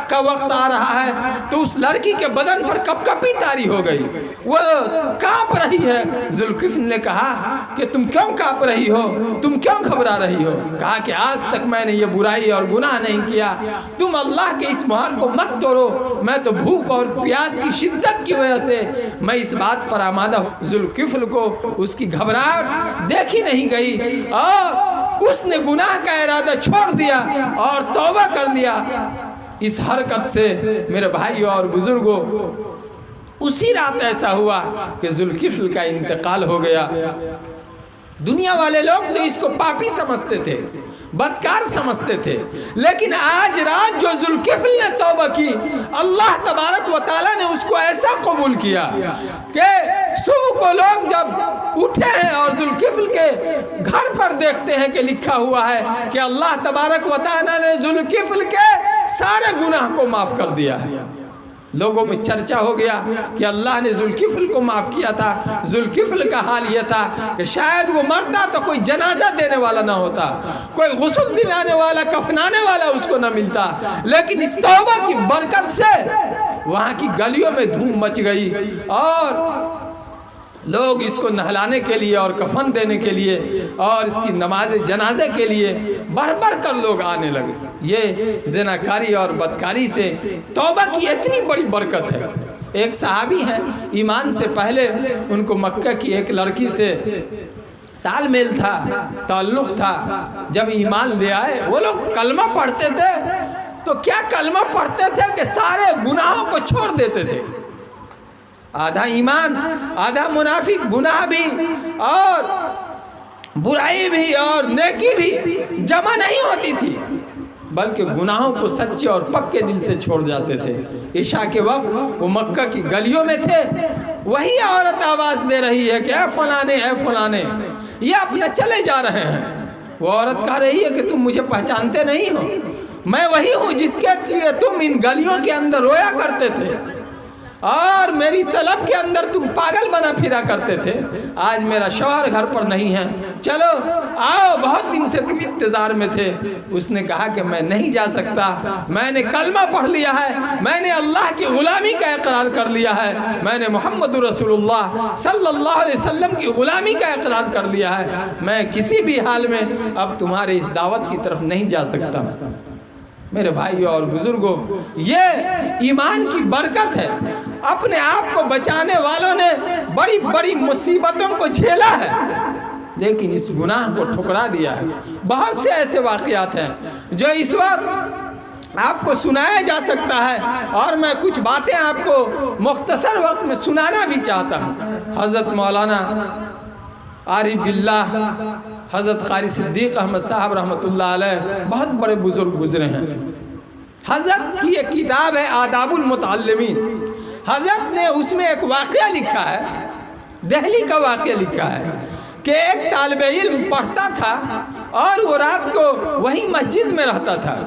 کا وقت آ رہا ہے تو اس لڑکی کے بدن پر کپکپی طاری ہو گئی، وہ کانپ رہی ہے۔ ذوالکفل نے کہا کہ تم کیوں کانپ رہی ہو، تم کیوں گھبرا رہی ہو؟ کہا کہ آج تک میں نے یہ برائی اور گناہ نہیں کیا، تم اللہ کے اس مہر کو مت توڑو، میں تو بھوک اور پیاس کی شدت کی وجہ سے میں اس بات پر آمادہ ہوں۔ ذوالکفل کو اس کی گھبراہٹ دیکھی نہیں گئی اور اس نے گناہ کا ارادہ چھوڑ دیا اور توبہ کر لیا۔ اس حرکت سے میرے بھائی اور بزرگوں، اسی رات ایسا ہوا کہ ذوالکفل کا انتقال ہو گیا۔ دنیا والے لوگ تو اس کو پاپی سمجھتے تھے، بدکار سمجھتے تھے، لیکن آج رات جو ذوالکفل نے توبہ کی، اللہ تبارک و تعالیٰ نے اس کو ایسا قبول کیا کہ صبح کو لوگ جب اٹھے ہیں اور ذوالکفل کے گھر پر دیکھتے ہیں کہ لکھا ہوا ہے کہ اللہ تبارک و تعالیٰ نے ذوالکفل کے سارے گناہ کو معاف کر دیا ہے۔ لوگوں میں چرچا ہو گیا کہ اللہ نے ذوالکفل کو معاف کیا تھا۔ ذوالکفل کا حال یہ تھا کہ شاید وہ مرتا تو کوئی جنازہ دینے والا نہ ہوتا، کوئی غسل دلانے والا، کفنانے والا اس کو نہ ملتا، لیکن اس توبہ کی برکت سے وہاں کی گلیوں میں دھوم مچ گئی اور لوگ اس کو نہلانے کے لیے اور کفن دینے کے لیے اور اس کی نماز جنازے کے لیے بڑھ بڑھ کر لوگ آنے لگے۔ یہ زناکاری اور بدکاری سے توبہ کی اتنی بڑی برکت ہے۔ ایک صحابی ہیں، ایمان سے پہلے ان کو مکہ کی ایک لڑکی سے تال میل تھا، تعلق تھا۔ جب ایمان لے آئے، وہ لوگ کلمہ پڑھتے تھے تو کیا کلمہ پڑھتے تھے کہ سارے گناہوں کو چھوڑ دیتے تھے۔ آدھا ایمان، آدھا منافق، گناہ بھی اور برائی بھی اور نیکی بھی جمع نہیں ہوتی تھی، بلکہ گناہوں کو سچے اور پکے دل سے چھوڑ جاتے تھے۔ عشاء کے وقت وہ مکہ کی گلیوں میں تھے، وہی عورت آواز دے رہی ہے کہ اے فلانے، اے فلانے، یہ اپنا چلے جا رہے ہیں۔ وہ عورت کہہ رہی ہے کہ تم مجھے پہچانتے نہیں ہو، میں وہی ہوں جس کے لیے تم ان گلیوں کے اندر رویا کرتے تھے اور میری طلب کے اندر تم پاگل بنا پھرا کرتے تھے۔ آج میرا شوہر گھر پر نہیں ہے، چلو آؤ، بہت دن سے تم انتظار میں تھے۔ اس نے کہا کہ میں نہیں جا سکتا، میں نے کلمہ پڑھ لیا ہے، میں نے اللہ کی غلامی کا اقرار کر لیا ہے، میں نے محمد رسول اللہ صلی اللہ علیہ وسلم کی غلامی کا اقرار کر لیا ہے، میں کسی بھی حال میں اب تمہارے اس دعوت کی طرف نہیں جا سکتا۔ میرے بھائیوں اور بزرگوں، یہ ایمان کی برکت ہے۔ اپنے آپ کو بچانے والوں نے بڑی بڑی مصیبتوں کو جھیلا ہے، لیکن اس گناہ کو ٹھکرا دیا ہے۔ بہت سے ایسے واقعات ہیں جو اس وقت آپ کو سنایا جا سکتا ہے، اور میں کچھ باتیں آپ کو مختصر وقت میں سنانا بھی چاہتا ہوں۔ حضرت مولانا عارف باللہ حضرت قاری صدیق احمد صاحب رحمۃ اللہ علیہ بہت بڑے بزرگ گزرے ہیں۔ حضرت کی ایک کتاب ہے آداب المتعلمین، حضرت نے اس میں ایک واقعہ لکھا ہے، دہلی کا واقعہ لکھا ہے کہ ایک طالب علم پڑھتا تھا اور وہ رات کو وہی مسجد میں رہتا تھا۔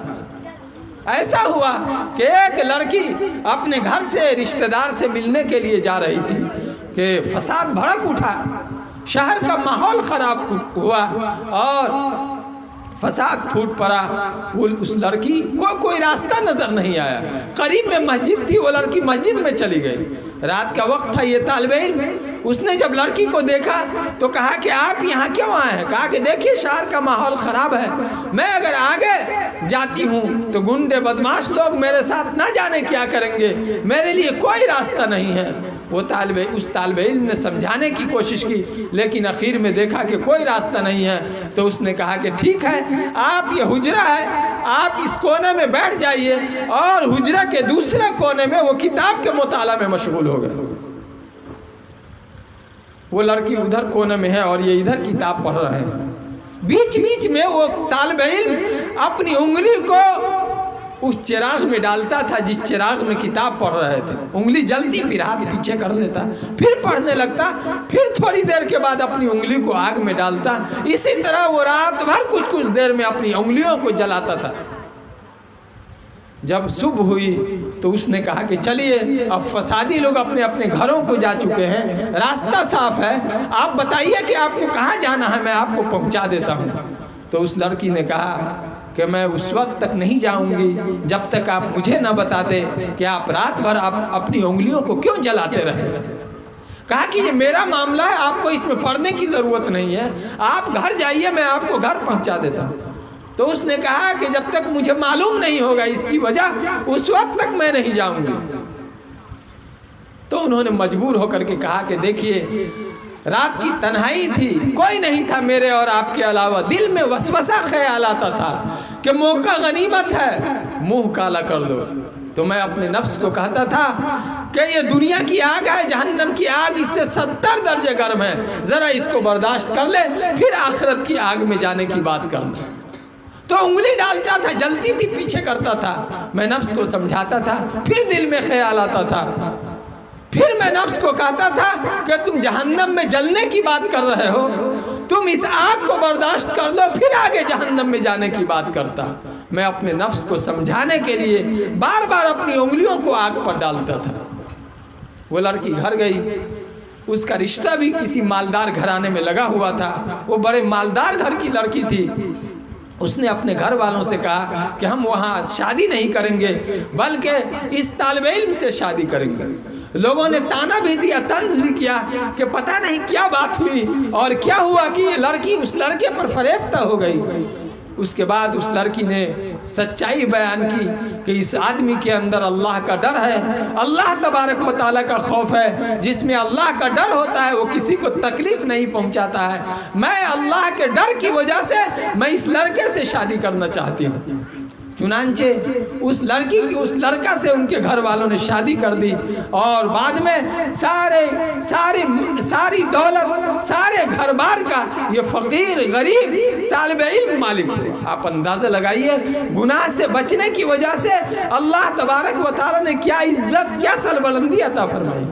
ایسا ہوا کہ ایک لڑکی اپنے گھر سے رشتہ دار سے ملنے کے لیے جا رہی تھی کہ فساد بھڑک اٹھا، شہر کا ماحول خراب ہوا اور فساد پھوٹ پڑا۔ اس لڑکی کو کوئی راستہ نظر نہیں آیا، قریب میں مسجد تھی، وہ لڑکی مسجد میں چلی گئی۔ رات کا وقت تھا، یہ طالب علم، اس نے جب لڑکی کو دیکھا تو کہا کہ آپ یہاں کیوں آئے ہیں؟ کہا کہ دیکھیے شہر کا ماحول خراب ہے، میں اگر آگے جاتی ہوں تو گنڈے بدماش لوگ میرے ساتھ نہ جانے کیا کریں گے، میرے لیے کوئی راستہ نہیں ہے۔ اس طالب علم نے سمجھانے کی کوشش کی، لیکن آخر میں دیکھا کہ کوئی راستہ نہیں ہے، تو اس نے کہا کہ ٹھیک ہے، آپ یہ حجرہ ہے، آپ اس کونے میں بیٹھ جائیے، اور حجرہ کے دوسرے کونے میں وہ کتاب کے مطالعہ میں مشغول ہو گئے۔ وہ لڑکی ادھر کونے میں ہے اور یہ ادھر کتاب پڑھ رہے ہیں۔ بیچ بیچ میں وہ طالب علم اپنی انگلی کو اس چراغ میں ڈالتا تھا جس چراغ میں کتاب پڑھ رہے تھے، انگلی جلتی، پھر ہاتھ پیچھے کر لیتا، پھر پڑھنے لگتا، پھر تھوڑی دیر کے بعد اپنی انگلی کو آگ میں ڈالتا۔ اسی طرح وہ رات بھر کچھ دیر میں اپنی انگلیوں کو جلاتا تھا۔ جب صبح ہوئی تو اس نے کہا کہ چلیے، اب فسادی لوگ اپنے اپنے گھروں کو جا چکے ہیں، راستہ صاف ہے، آپ بتائیے کہ آپ کو کہاں جانا ہے، میں آپ کو پہنچا دیتا ہوں۔ تو اس لڑکی نے کہا کہ میں اس وقت تک نہیں جاؤں گی جب تک آپ مجھے نہ بتاتے کہ آپ رات بھر آپ اپنی انگلیوں کو کیوں جلاتے رہے۔ کہا کہ یہ میرا معاملہ ہے، آپ کو اس میں پڑھنے کی ضرورت نہیں ہے، آپ گھر جائیے، میں آپ کو گھر پہنچا دیتا ہوں۔ تو اس نے کہا کہ جب تک مجھے معلوم نہیں ہوگا اس کی وجہ، اس وقت تک میں نہیں جاؤں گی۔ تو انہوں نے مجبور ہو کر کے کہا کہ دیکھیے، رات کی تنہائی تھی، کوئی نہیں تھا میرے اور آپ کے علاوہ، دل میں وسوسہ خیال آتا تھا کہ موقع غنیمت ہے، منہ کالا کر دو۔ تو میں اپنے نفس کو کہتا تھا کہ یہ دنیا کی آگ ہے، جہنم کی آگ اس سے 70 درجے گرم ہے، ذرا اس کو برداشت کر لے، پھر آخرت کی آگ میں جانے کی بات کر لیں۔ تو انگلی ڈالتا تھا، جلتی تھی، پیچھے کرتا تھا، میں نفس کو سمجھاتا تھا، پھر دل میں خیال آتا تھا، پھر میں نفس کو کہتا تھا کہ تم جہنم میں جلنے کی بات کر رہے ہو، تم اس آگ کو برداشت کر لو، پھر آگے جہنم میں جانے کی بات کرتا۔ میں اپنے نفس کو سمجھانے کے لیے بار بار اپنی انگلیوں کو آگ پر ڈالتا تھا۔ وہ لڑکی گھر گئی، اس کا رشتہ بھی کسی مالدار گھرانے میں لگا ہوا تھا، وہ بڑے مالدار گھر کی لڑکی تھی۔ اس نے اپنے گھر والوں سے کہا کہ ہم وہاں شادی نہیں کریں گے، بلکہ اس طالب علم سے شادی کریں گے۔ لوگوں نے تانا بھی دیا، طنز بھی کیا کہ پتہ نہیں کیا بات ہوئی اور کیا ہوا کہ یہ لڑکی اس لڑکے پر فریفتہ ہو گئی۔ اس کے بعد اس لڑکی نے سچائی بیان کی کہ اس آدمی کے اندر اللہ کا ڈر ہے، اللہ تبارک و تعالیٰ کا خوف ہے، جس میں اللہ کا ڈر ہوتا ہے وہ کسی کو تکلیف نہیں پہنچاتا ہے۔ میں اللہ کے ڈر کی وجہ سے میں اس لڑکے سے شادی کرنا چاہتی ہوں۔ چنانچہ اس لڑکی کی اس لڑکا سے ان کے گھر والوں نے شادی کر دی، اور بعد میں ساری دولت، سارے گھر بار کا یہ فقیر غریب طالب علم مالک ہے۔ آپ اندازہ لگائیے، گناہ سے بچنے کی وجہ سے اللہ تبارک و تعالیٰ نے کیا عزت، کیا سربلندی عطا فرمائی۔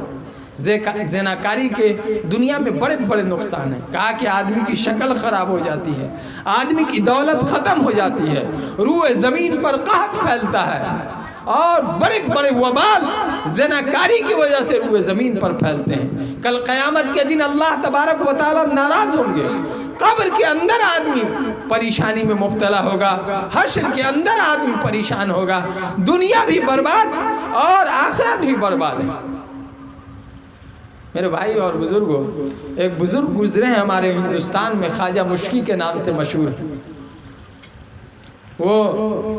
زناکاری کے دنیا میں بڑے بڑے نقصان ہیں۔ کہا کہ آدمی کی شکل خراب ہو جاتی ہے، آدمی کی دولت ختم ہو جاتی ہے، روئے زمین پر قحط پھیلتا ہے، اور بڑے بڑے وبال زناکاری کی وجہ سے روئے زمین پر پھیلتے ہیں۔ کل قیامت کے دن اللہ تبارک و تعالیٰ ناراض ہوں گے، قبر کے اندر آدمی پریشانی میں مبتلا ہوگا، حشر کے اندر آدمی پریشان ہوگا، دنیا بھی برباد اور آخرت بھی برباد ہے۔ میرے بھائی اور بزرگوں، ایک بزرگ گزرے ہیں ہمارے ہندوستان میں، خواجہ مشکی کے نام سے مشہور ہیں۔ وہ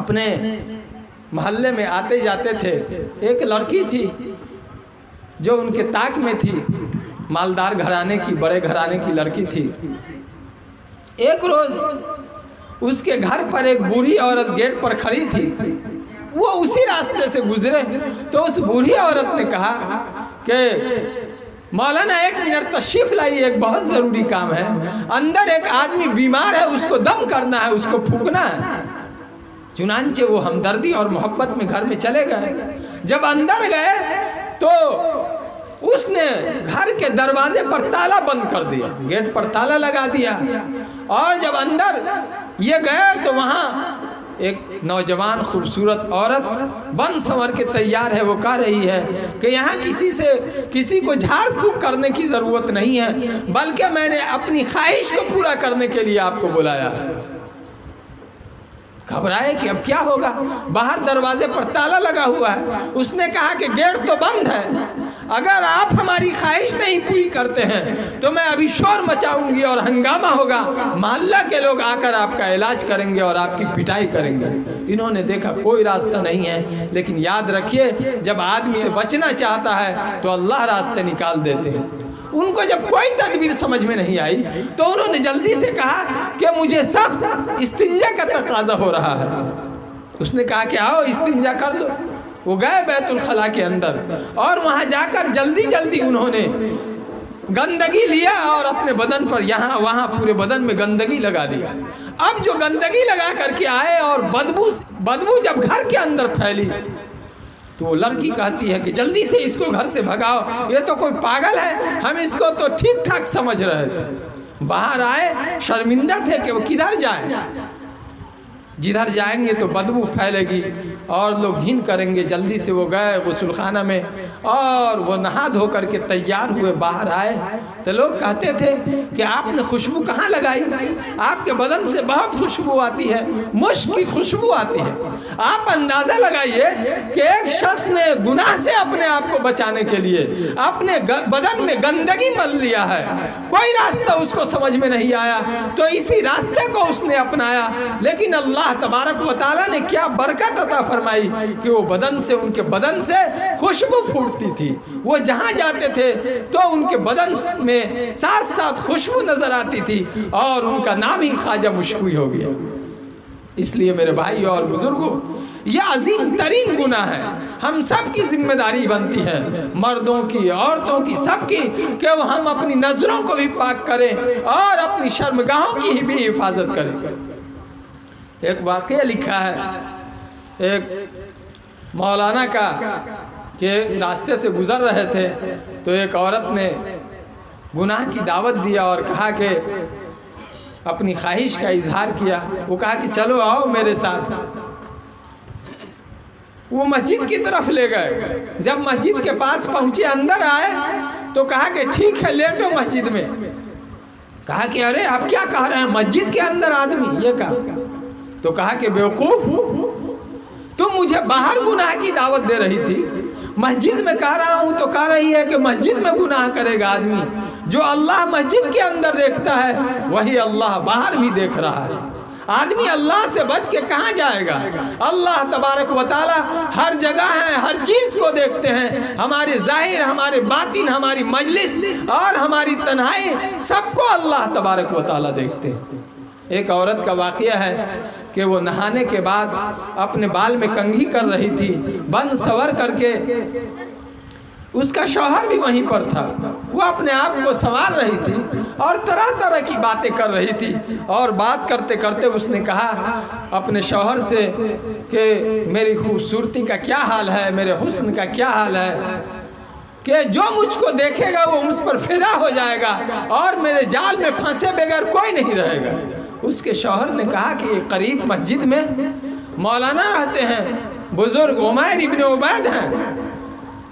اپنے محلے میں آتے جاتے تھے، ایک لڑکی تھی جو ان کے طاق میں تھی، مالدار گھرانے کی، بڑے گھرانے کی لڑکی تھی۔ ایک روز اس کے گھر پر ایک بوڑھی عورت گیٹ پر کھڑی تھی، وہ اسی راستے سے گزرے تو اس بوڑھی عورت نے کہا کہ مولانا ایک منٹ تشریف لائیے، ایک بہت ضروری کام ہے، اندر ایک آدمی بیمار ہے، اس کو دم کرنا ہے، اس کو پھونکنا ہے۔ چنانچہ وہ ہمدردی اور محبت میں گھر میں چلے گئے۔ جب اندر گئے تو اس نے گھر کے دروازے پر تالا بند کر دیا، گیٹ پر تالا لگا دیا، اور جب اندر یہ گئے تو وہاں ایک نوجوان خوبصورت عورت بن سنور کے تیار ہے، وہ کہہ رہی ہے کہ یہاں کسی کو جھاڑ پھونک کرنے کی ضرورت نہیں ہے، بلکہ میں نے اپنی خواہش کو پورا کرنے کے لیے آپ کو بلایا ہے۔ گھبرائے کہ اب کیا ہوگا، باہر دروازے پر تالا لگا ہوا ہے۔ اس نے کہا کہ گیٹ تو بند ہے، اگر آپ ہماری خواہش نہیں پوری کرتے ہیں تو میں ابھی شور مچاؤں گی اور ہنگامہ ہوگا، محلہ کے لوگ آ کر آپ کا علاج کریں گے اور آپ کی پٹائی کریں گے۔ انہوں نے دیکھا کوئی راستہ نہیں ہے، لیکن یاد رکھیے جب آدمی سے بچنا چاہتا ہے تو اللہ راستے نکال دیتے ہیں۔ ان کو جب کوئی تدبیر سمجھ میں نہیں آئی تو انہوں نے جلدی سے کہا کہ مجھے سخت استنجا کا تقاضا ہو رہا ہے۔ اس نے کہا کہ آؤ استنجا کر لو۔ وہ گئے بیت الخلاء کے اندر اور وہاں جا کر جلدی جلدی انہوں نے گندگی لیا اور اپنے بدن پر یہاں وہاں پورے بدن میں گندگی لگا دیا۔ اب جو گندگی لگا کر کے آئے اور بدبو جب گھر کے اندر پھیلی تو وہ لڑکی کہتی ہے کہ جلدی سے اس کو گھر سے بھگاؤ، یہ تو کوئی پاگل ہے، ہم اس کو تو ٹھیک ٹھاک سمجھ رہے تھے۔ باہر آئے، شرمندہ تھے کہ وہ کدھر جائیں، جدھر جائیں گے تو بدبو پھیلے گی اور لوگ گھن کریں گے۔ جلدی سے وہ گئے غسل خانہ میں اور وہ نہا دھو کر کے تیار ہوئے، باہر آئے تو لوگ کہتے تھے کہ آپ نے خوشبو کہاں لگائی؟ آپ کے بدن سے بہت خوشبو آتی ہے، مشک کی خوشبو آتی ہے۔ آپ اندازہ لگائیے کہ ایک شخص نے گناہ سے اپنے آپ کو بچانے کے لیے اپنے بدن میں گندگی مل لیا ہے، کوئی راستہ اس کو سمجھ میں نہیں آیا تو اسی راستے کو اس نے اپنایا، لیکن اللہ تبارک و تعالیٰ نے کیا برکت عطا فرمائی کہ وہ ان کے بدن سے خوشبو پھوٹتی تھی۔ وہ جہاں جاتے تھے تو ان کے بدن میں ساتھ ساتھ خوشبو نظر آتی تھی اور ان کا نام ہی خواجہ مشکوی ہو گیا۔ اس لیے میرے بھائی اور بزرگوں، یہ عظیم ترین گناہ ہے۔ ہم سب کی ذمہ داری بنتی ہے، مردوں کی، عورتوں کی، سب کی، کہ ہم اپنی نظروں کو بھی پاک کریں اور اپنی شرمگاہوں کی بھی حفاظت کریں۔ ایک واقعہ لکھا ہے ایک مولانا کا کہ راستے سے گزر رہے تھے تو ایک عورت نے گناہ کی دعوت دیا اور کہا کہ اپنی خواہش کا اظہار کیا۔ وہ کہا کہ چلو آؤ میرے ساتھ۔ وہ مسجد کی طرف لے گئے، جب مسجد کے پاس پہنچے اندر آئے تو کہا کہ ٹھیک ہے لیٹو مسجد میں۔ کہا کہ ارے آپ کیا کہہ رہے ہیں، مسجد کے اندر آدمی؟ یہ کہا تو کہا کہ بیوقوف، تم مجھے باہر گناہ کی دعوت دے رہی تھی، مسجد میں کہہ رہا ہوں تو کہہ رہی ہے کہ مسجد میں گناہ کرے گا آدمی۔ جو اللہ مسجد کے اندر دیکھتا ہے وہی اللہ باہر بھی دیکھ رہا ہے۔ آدمی اللہ سے بچ کے کہاں جائے گا؟ اللہ تبارک و تعالی ہر جگہ ہے، ہر چیز کو دیکھتے ہیں، ہمارے ظاہر، ہمارے باطن، ہماری مجلس اور ہماری تنہائی، سب کو اللہ تبارک و تعالی دیکھتے ہیں۔ ایک عورت کا واقعہ ہے کہ وہ نہانے کے بعد اپنے بال میں کنگھی کر رہی تھی، بند سور کر کے، اس کا شوہر بھی وہیں پر تھا، وہ اپنے آپ کو سنوار رہی تھی اور طرح طرح کی باتیں کر رہی تھی، اور بات کرتے کرتے اس نے کہا اپنے شوہر سے کہ میری خوبصورتی کا کیا حال ہے، میرے حسن کا کیا حال ہے، کہ جو مجھ کو دیکھے گا وہ مجھ پر فدا ہو جائے گا اور میرے جال میں پھنسے بغیر کوئی نہیں رہے گا۔ اس کے شوہر نے کہا کہ یہ قریب مسجد میں مولانا رہتے ہیں، بزرگ عمیر ابن عبید ہیں،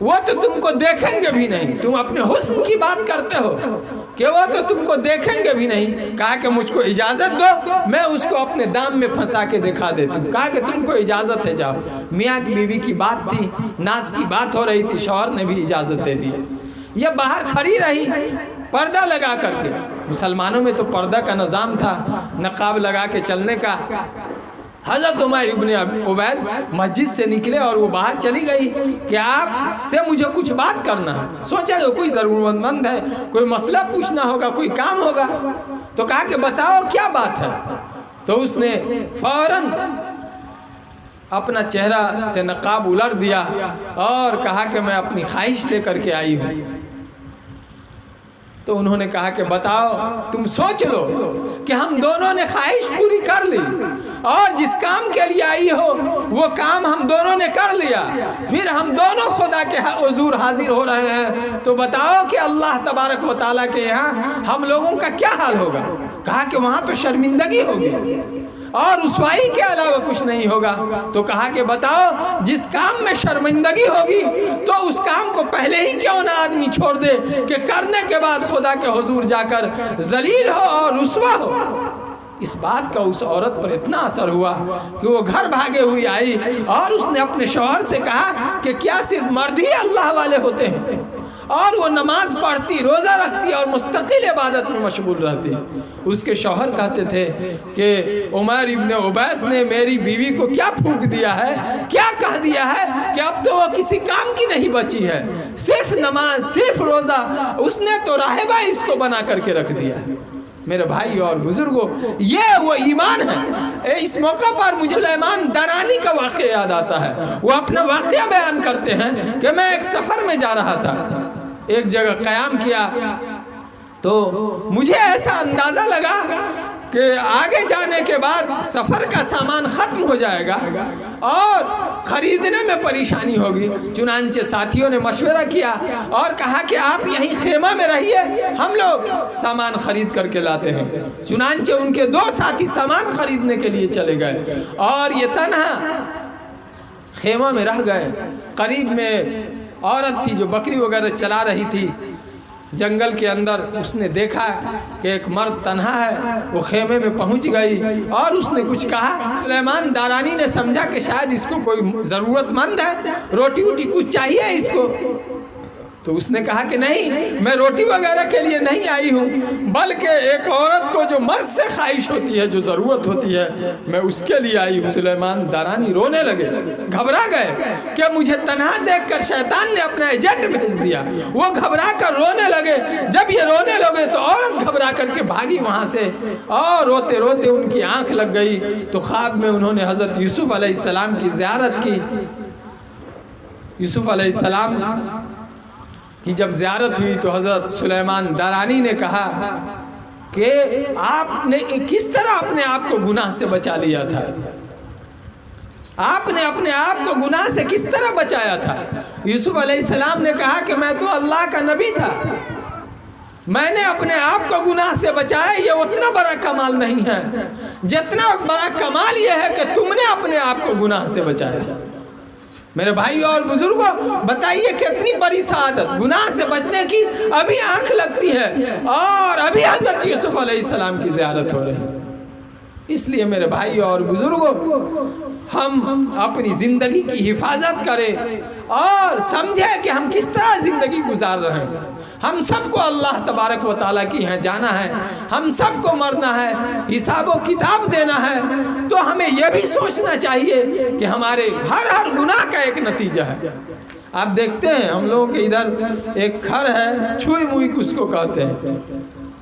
وہ تو تم کو دیکھیں گے بھی نہیں، تم اپنے حسن کی بات کرتے ہو کہ وہ تو تم کو دیکھیں گے بھی نہیں۔ کہا کہ مجھ کو اجازت دو، میں اس کو اپنے دام میں پھنسا کے دکھا دیتی ہوں۔ کہا کہ تم کو اجازت ہے، جاؤ۔ میاں کی بیوی کی بات تھی، ناز کی بات ہو رہی تھی، شوہر نے بھی اجازت دے دی۔ یہ باہر کھڑی رہی پردہ لگا کر کے، مسلمانوں میں تو پردہ کا نظام تھا، نقاب لگا کے چلنے کا۔ حضرت عمیر ابن عبید مسجد سے نکلے اور وہ باہر چلی گئی کہ آپ سے مجھے کچھ بات کرنا ہے۔ سوچا جو کوئی ضرورت مند ہے، کوئی مسئلہ پوچھنا ہوگا، کوئی کام ہوگا، تو کہا کہ بتاؤ کیا بات ہے۔ تو اس نے فوراً اپنا چہرہ سے نقاب الٹ دیا اور کہا کہ میں اپنی خواہش لے کر کے آئی ہوں۔ تو انہوں نے کہا کہ بتاؤ، تم سوچ لو کہ ہم دونوں نے خواہش پوری کر لی اور جس کام کے لیے آئی ہو وہ کام ہم دونوں نے کر لیا، پھر ہم دونوں خدا کے حضور حاضر ہو رہے ہیں، تو بتاؤ کہ اللہ تبارک و تعالیٰ کے یہاں ہم لوگوں کا کیا حال ہوگا۔ کہا کہ وہاں تو شرمندگی ہوگی اور رسوائی کے علاوہ کچھ نہیں ہوگا۔ تو کہا کہ بتاؤ، جس کام میں شرمندگی ہوگی تو اس کام کو پہلے ہی کیوں نہ آدمی چھوڑ دے کہ کرنے کے بعد خدا کے حضور جا کر ذلیل ہو اور رسوا ہو۔ اس بات کا اس عورت پر اتنا اثر ہوا کہ وہ گھر بھاگے ہوئی آئی اور اس نے اپنے شوہر سے کہا کہ کیا صرف مرد ہی اللہ والے ہوتے ہیں؟ اور وہ نماز پڑھتی، روزہ رکھتی اور مستقل عبادت میں مشغول رہتی۔ اس کے شوہر کہتے تھے کہ عمر ابن عبید نے میری بیوی کو کیا پھونک دیا ہے، کیا کہہ دیا ہے کہ اب تو وہ کسی کام کی نہیں بچی ہے، صرف نماز، صرف روزہ، اس نے تو راہبہ اس کو بنا کر کے رکھ دیا ہے۔ میرے بھائی اور بزرگوں، یہ وہ ایمان ہے۔ اس موقع پر مجھے سلیمان درانی کا واقعہ یاد آتا ہے۔ وہ اپنا واقعہ بیان کرتے ہیں کہ میں ایک سفر میں جا رہا تھا، ایک جگہ قیام کیا تو مجھے ایسا اندازہ لگا کہ آگے جانے کے بعد سفر کا سامان ختم ہو جائے گا اور خریدنے میں پریشانی ہوگی۔ چنانچہ ساتھیوں نے مشورہ کیا اور کہا کہ آپ یہیں خیمہ میں رہیے، ہم لوگ سامان خرید کر کے لاتے ہیں۔ چنانچہ ان کے 2 ساتھی سامان خریدنے کے لیے چلے گئے اور یہ تنہا خیمہ میں رہ گئے۔ قریب میں عورت تھی جو بکری وغیرہ چلا رہی تھی جنگل کے اندر۔ اس نے دیکھا کہ ایک مرد تنہا ہے، وہ خیمے میں پہنچ گئی اور اس نے کچھ کہا۔ سلیمان دارانی نے سمجھا کہ شاید اس کو کوئی ضرورت مند ہے، روٹی ووٹی کچھ چاہیے اس کو، تو اس نے کہا کہ نہیں، میں روٹی وغیرہ کے لیے نہیں آئی ہوں، بلکہ ایک عورت کو جو مرد سے خواہش ہوتی ہے، جو ضرورت ہوتی ہے، میں اس کے لیے آئی ہوں۔ سلیمان دارانی رونے لگے، گھبرا گئے کہ مجھے تنہا دیکھ کر شیطان نے اپنا ایجنٹ بھیج دیا۔ وہ گھبرا کر رونے لگے۔ جب یہ رونے لگے تو عورت گھبرا کر کے بھاگی وہاں سے اور روتے روتے ان کی آنکھ لگ گئی۔ تو خواب میں انہوں نے حضرت یوسف علیہ السلام کی زیارت کی۔ یوسف علیہ السلام کی جب زیارت ہوئی تو حضرت سلیمان دارانی نے کہا کہ آپ نے کس طرح اپنے آپ کو گناہ سے بچا لیا تھا، آپ نے اپنے آپ کو گناہ سے کس طرح بچایا تھا۔ یوسف علیہ السلام نے کہا کہ میں تو اللہ کا نبی تھا، میں نے اپنے آپ کو گناہ سے بچایا، یہ اتنا بڑا کمال نہیں ہے جتنا بڑا کمال یہ ہے کہ تم نے اپنے آپ کو گناہ سے بچایا۔ میرے بھائی اور بزرگوں، بتائیے کتنی بڑی سعادت، گناہ سے بچنے کی ابھی آنکھ لگتی ہے اور ابھی حضرت یوسف علیہ السلام کی زیارت ہو رہی ہے۔ اس لیے میرے بھائی اور بزرگوں، ہم اپنی زندگی کی حفاظت کریں اور سمجھیں کہ ہم کس طرح زندگی گزار رہے ہیں۔ ہم سب کو اللہ تبارک و تعالیٰ کی یہاں جانا ہے، ہم سب کو مرنا ہے، حساب و کتاب دینا ہے، تو ہمیں یہ بھی سوچنا چاہیے کہ ہمارے ہر گناہ کا ایک نتیجہ ہے۔ آپ دیکھتے ہیں ہم لوگوں کے ادھر ایک کھر ہے، چھوئی موئی اس کو کہتے ہیں،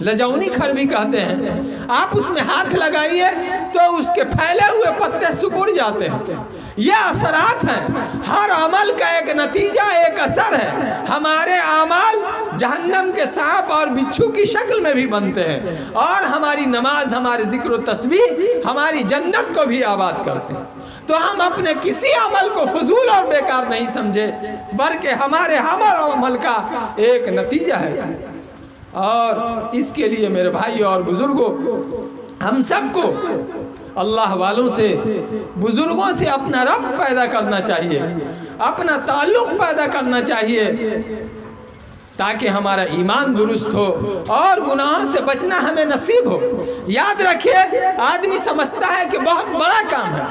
لجونی کھر بھی کہتے ہیں۔ آپ اس میں ہاتھ لگائیے تو اس کے پھیلے ہوئے پتے سکڑ جاتے ہیں۔ یہ اثرات ہیں، ہر عمل کا ایک نتیجہ، ایک اثر ہے۔ ہمارے اعمال جہنم کے سانپ اور بچھو کی شکل میں بھی بنتے ہیں اور ہماری نماز، ہمارے ذکر و تسبیح ہماری جنت کو بھی آباد کرتے ہیں۔ تو ہم اپنے کسی عمل کو فضول اور بیکار نہیں سمجھے، بلکہ ہمارے ہر عمل کا ایک نتیجہ ہے۔ اور اس کے لیے میرے بھائی اور بزرگوں، ہم سب کو اللہ والوں سے، بزرگوں سے اپنا رب پیدا کرنا چاہیے، اپنا تعلق پیدا کرنا چاہیے، تاکہ ہمارا ایمان درست ہو اور گناہوں سے بچنا ہمیں نصیب ہو۔ یاد رکھیے، آدمی سمجھتا ہے کہ بہت بڑا کام ہے،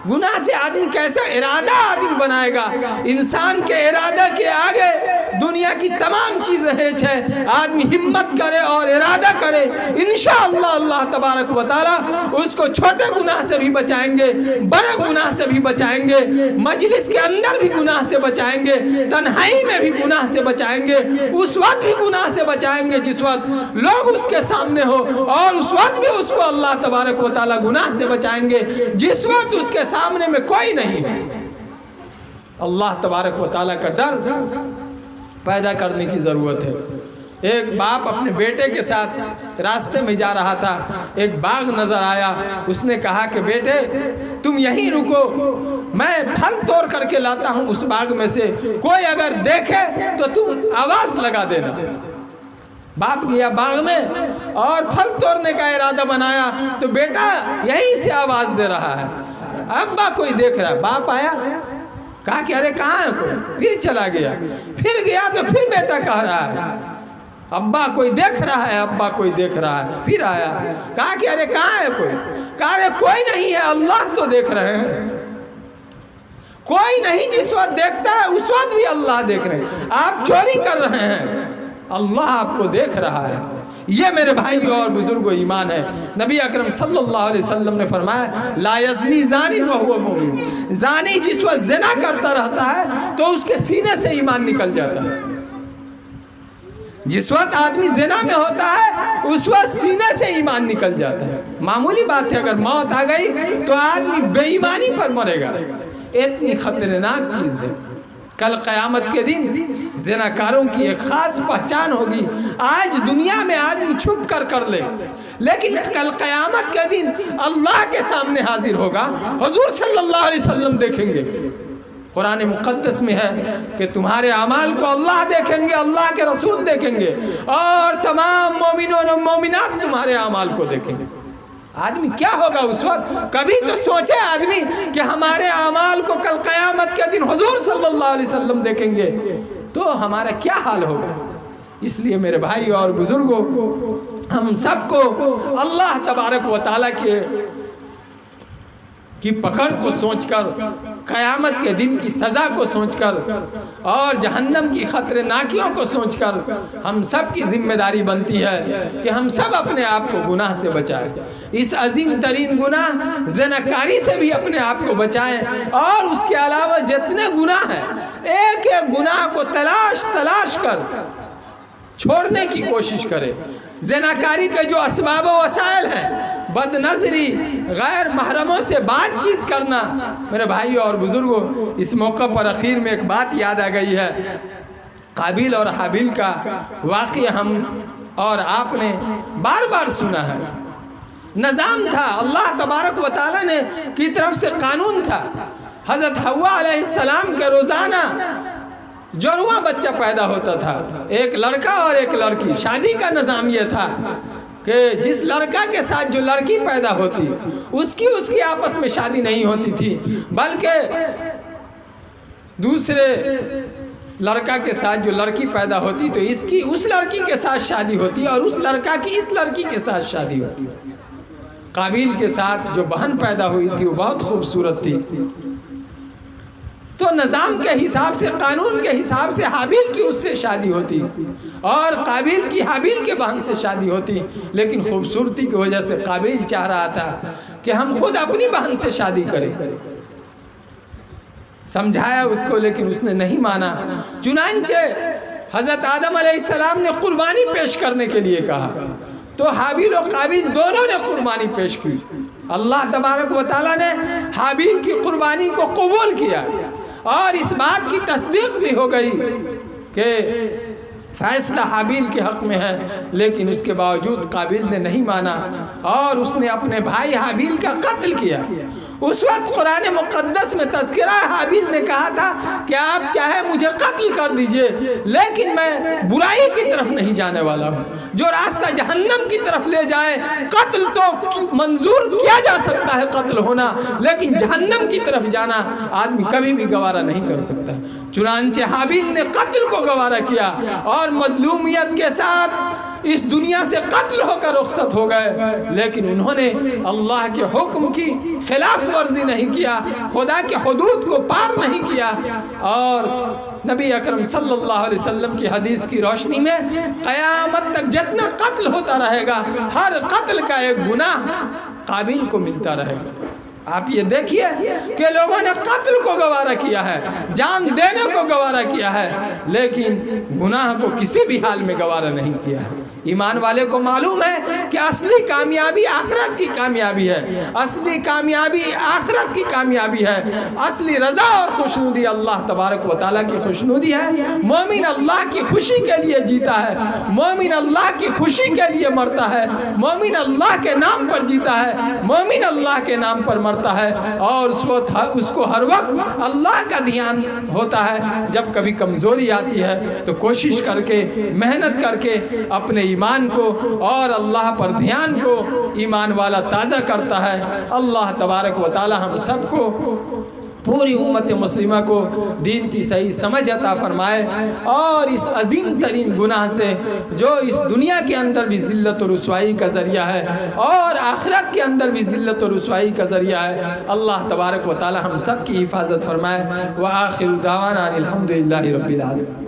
گناہ سے آدمی کیسا ارادہ آدمی بنائے گا؟ انسان کے ارادہ کے آگے دنیا کی تمام چیزیں ہیچ ہے۔ آدمی ہمت کرے اور ارادہ کرے، انشاءاللہ اللہ تبارک و تعالیٰ اس کو چھوٹے گناہ سے بھی بچائیں گے، بڑے گناہ سے بھی بچائیں گے، مجلس کے اندر بھی گناہ سے بچائیں گے، تنہائی میں بھی گناہ سے بچائیں گے، اس وقت بھی گناہ سے بچائیں گے جس وقت لوگ اس کے سامنے ہو، اور اس وقت بھی اس کو اللہ تبارک و تعالیٰ گناہ سے بچائیں گے جس وقت اس کے سامنے میں کوئی نہیں ہے۔ اللہ تبارک و تعالیٰ کا ڈر پیدا کرنے کی ضرورت ہے۔ ایک باپ اپنے بیٹے کے ساتھ راستے میں جا رہا تھا، ایک باغ نظر آیا، اس نے کہا کہ بیٹے تم یہیں رکو، میں پھل توڑ کر کے لاتا ہوں اس باغ میں سے، کوئی اگر دیکھے تو تم آواز لگا دینا۔ باپ گیا باغ میں اور پھل توڑنے کا ارادہ بنایا تو بیٹا یہیں سے آواز دے رہا ہے، ابا کوئی دیکھ رہا ہے۔ باپ آیا، کہا کہ ارے کہاں ہے کوئی؟ پھر چلا گیا، پھر گیا تو پھر بیٹا کہہ رہا ہے ابا کوئی دیکھ رہا ہے، ابا کوئی دیکھ رہا ہے۔ پھر آیا، کہا کہ ارے کہاں ہے کوئی؟ کہا ارے کوئی نہیں ہے، اللہ تو دیکھ رہے ہیں۔ کوئی نہیں جس وقت دیکھتا ہے اس وقت بھی اللہ دیکھ رہے ہیں. آپ چوری کر رہے ہیں، اللہ آپ کو دیکھ رہا ہے. یہ میرے بھائی اور بزرگوں ایمان ہے. نبی اکرم صلی اللہ علیہ وسلم نے فرمایا لا یزنی زانی وہو مومن، زانی جس وقت زنا کرتا رہتا ہے تو اس کے سینے سے ایمان نکل جاتا ہے. جس وقت آدمی زنا میں ہوتا ہے اس وقت سینے سے ایمان نکل جاتا ہے. معمولی بات ہے، اگر موت آ گئی تو آدمی بے ایمانی پر مرے گا. اتنی خطرناک چیز ہے. کل قیامت کے دن زناکاروں کی ایک خاص پہچان ہوگی. آج دنیا میں آدمی چھپ کر لے، لیکن کل قیامت کے دن اللہ کے سامنے حاضر ہوگا. حضور صلی اللہ علیہ وسلم دیکھیں گے. قرآن مقدس میں ہے کہ تمہارے اعمال کو اللہ دیکھیں گے، اللہ کے رسول دیکھیں گے، اور تمام مومنون و مومنات تمہارے اعمال کو دیکھیں گے. آدمی کیا ہوگا اس وقت؟ کبھی تو سوچے آدمی کہ ہمارے اعمال کو کل قیامت کے دن حضور صلی اللہ علیہ وسلم دیکھیں گے تو ہمارا کیا حال ہوگا. اس لیے میرے بھائی اور بزرگوں، ہم سب کو اللہ تبارک و تعالیٰ کی پکڑ کو سوچ کر، قیامت کے دن کی سزا کو سوچ کر، اور جہنم کی خطرناکیوں کو سوچ کر ہم سب کی ذمہ داری بنتی ہے کہ ہم سب اپنے آپ کو گناہ سے بچائیں. اس عظیم ترین گناہ زناکاری سے بھی اپنے آپ کو بچائیں، اور اس کے علاوہ جتنے گناہ ہیں ایک ایک گناہ کو تلاش کر چھوڑنے کی کوشش کرے. زناکاری کے جو اسباب و وسائل ہیں، بد نظری، غیر محرموں سے بات چیت کرنا، میرے بھائی اور بزرگوں، اس موقع پر اخیر میں ایک بات یاد آ گئی ہے. قابیل اور حابیل کا واقعہ ہم اور آپ نے بار بار سنا ہے. نظام تھا، اللہ تبارک و تعالیٰ نے کی طرف سے قانون تھا. حضرت حوا علیہ السلام کے روزانہ جڑواں بچہ پیدا ہوتا تھا، ایک لڑکا اور ایک لڑکی. شادی کا نظام یہ تھا کہ جس لڑکا کے ساتھ جو لڑکی پیدا ہوتی اس کی آپس میں شادی نہیں ہوتی تھی، بلکہ دوسرے لڑکا کے ساتھ جو لڑکی پیدا ہوتی تو اس کی اس لڑکی کے ساتھ شادی ہوتی، اور اس لڑکا کی اس لڑکی کے ساتھ شادی ہوتی. قابیل کے ساتھ جو بہن پیدا ہوئی تھی وہ بہت خوبصورت تھی. تو نظام کے حساب سے، قانون کے حساب سے حابیل کی اس سے شادی ہوتی، اور قابیل کی حابیل کے بہن سے شادی ہوتی. لیکن خوبصورتی کی وجہ سے قابیل چاہ رہا تھا کہ ہم خود اپنی بہن سے شادی کریں. سمجھایا اس کو، لیکن اس نے نہیں مانا. چنانچہ حضرت آدم علیہ السلام نے قربانی پیش کرنے کے لیے کہا تو حابیل و قابیل دونوں نے قربانی پیش کی. اللہ تبارک و تعالیٰ نے حابیل کی قربانی کو قبول کیا، اور اس بات کی تصدیق بھی ہو گئی کہ فیصلہ حابیل کے حق میں ہے. لیکن اس کے باوجود قابیل نے نہیں مانا، اور اس نے اپنے بھائی حابیل کا قتل کیا. اس وقت قرآن مقدس میں تذکرہ حابیل نے کہا تھا کہ آپ چاہے مجھے قتل کر دیجئے، لیکن میں برائی کی طرف نہیں جانے والا ہوں. جو راستہ جہنم کی طرف لے جائے، قتل تو منظور کیا جا سکتا ہے قتل ہونا، لیکن جہنم کی طرف جانا آدمی کبھی بھی گوارا نہیں کر سکتا. چنانچہ حابیل نے قتل کو گوارا کیا، اور مظلومیت کے ساتھ اس دنیا سے قتل ہو کر رخصت ہو گئے. لیکن انہوں نے اللہ کے حکم کی خلاف ورزی نہیں کیا، خدا کے حدود کو پار نہیں کیا. اور نبی اکرم صلی اللہ علیہ وسلم کی حدیث کی روشنی میں قیامت تک جتنا قتل ہوتا رہے گا، ہر قتل کا ایک گناہ قابیل کو ملتا رہے گا. آپ یہ دیکھیے کہ لوگوں نے قتل کو گوارا کیا ہے، جان دینے کو گوارا کیا ہے، لیکن گناہ کو کسی بھی حال میں گوارا نہیں کیا ہے. ایمان والے کو معلوم ہے کہ اصلی کامیابی آخرت کی کامیابی ہے، اصلی کامیابی آخرت کی کامیابی ہے، اصلی رضا اور خوشنودی اللہ تبارک و تعالیٰ کی خوشنودی ہے. مومن اللہ کی خوشی کے لیے جیتا ہے، مومن اللہ کی خوشی کے لیے مرتا ہے، مومن اللہ کے نام پر جیتا ہے، مومن اللہ کے نام پر مرتا ہے. اور اس کو ہر وقت اللہ کا دھیان ہوتا ہے. جب کبھی کمزوری آتی ہے تو کوشش کر کے، محنت کر کے اپنے ایمان کو اور اللہ پر دھیان کو ایمان والا تازہ کرتا ہے. اللہ تبارک و تعالی ہم سب کو پوری امت مسلمہ کو دین کی صحیح سمجھ عطا فرمائے، اور اس عظیم ترین گناہ سے جو اس دنیا کے اندر بھی ذلت و رسوائی کا ذریعہ ہے اور آخرت کے اندر بھی ذلت و رسوائی کا ذریعہ ہے، اللہ تبارک و تعالی ہم سب کی حفاظت فرمائے۔ وآخر دعوانا الحمدللہ رب العالمین۔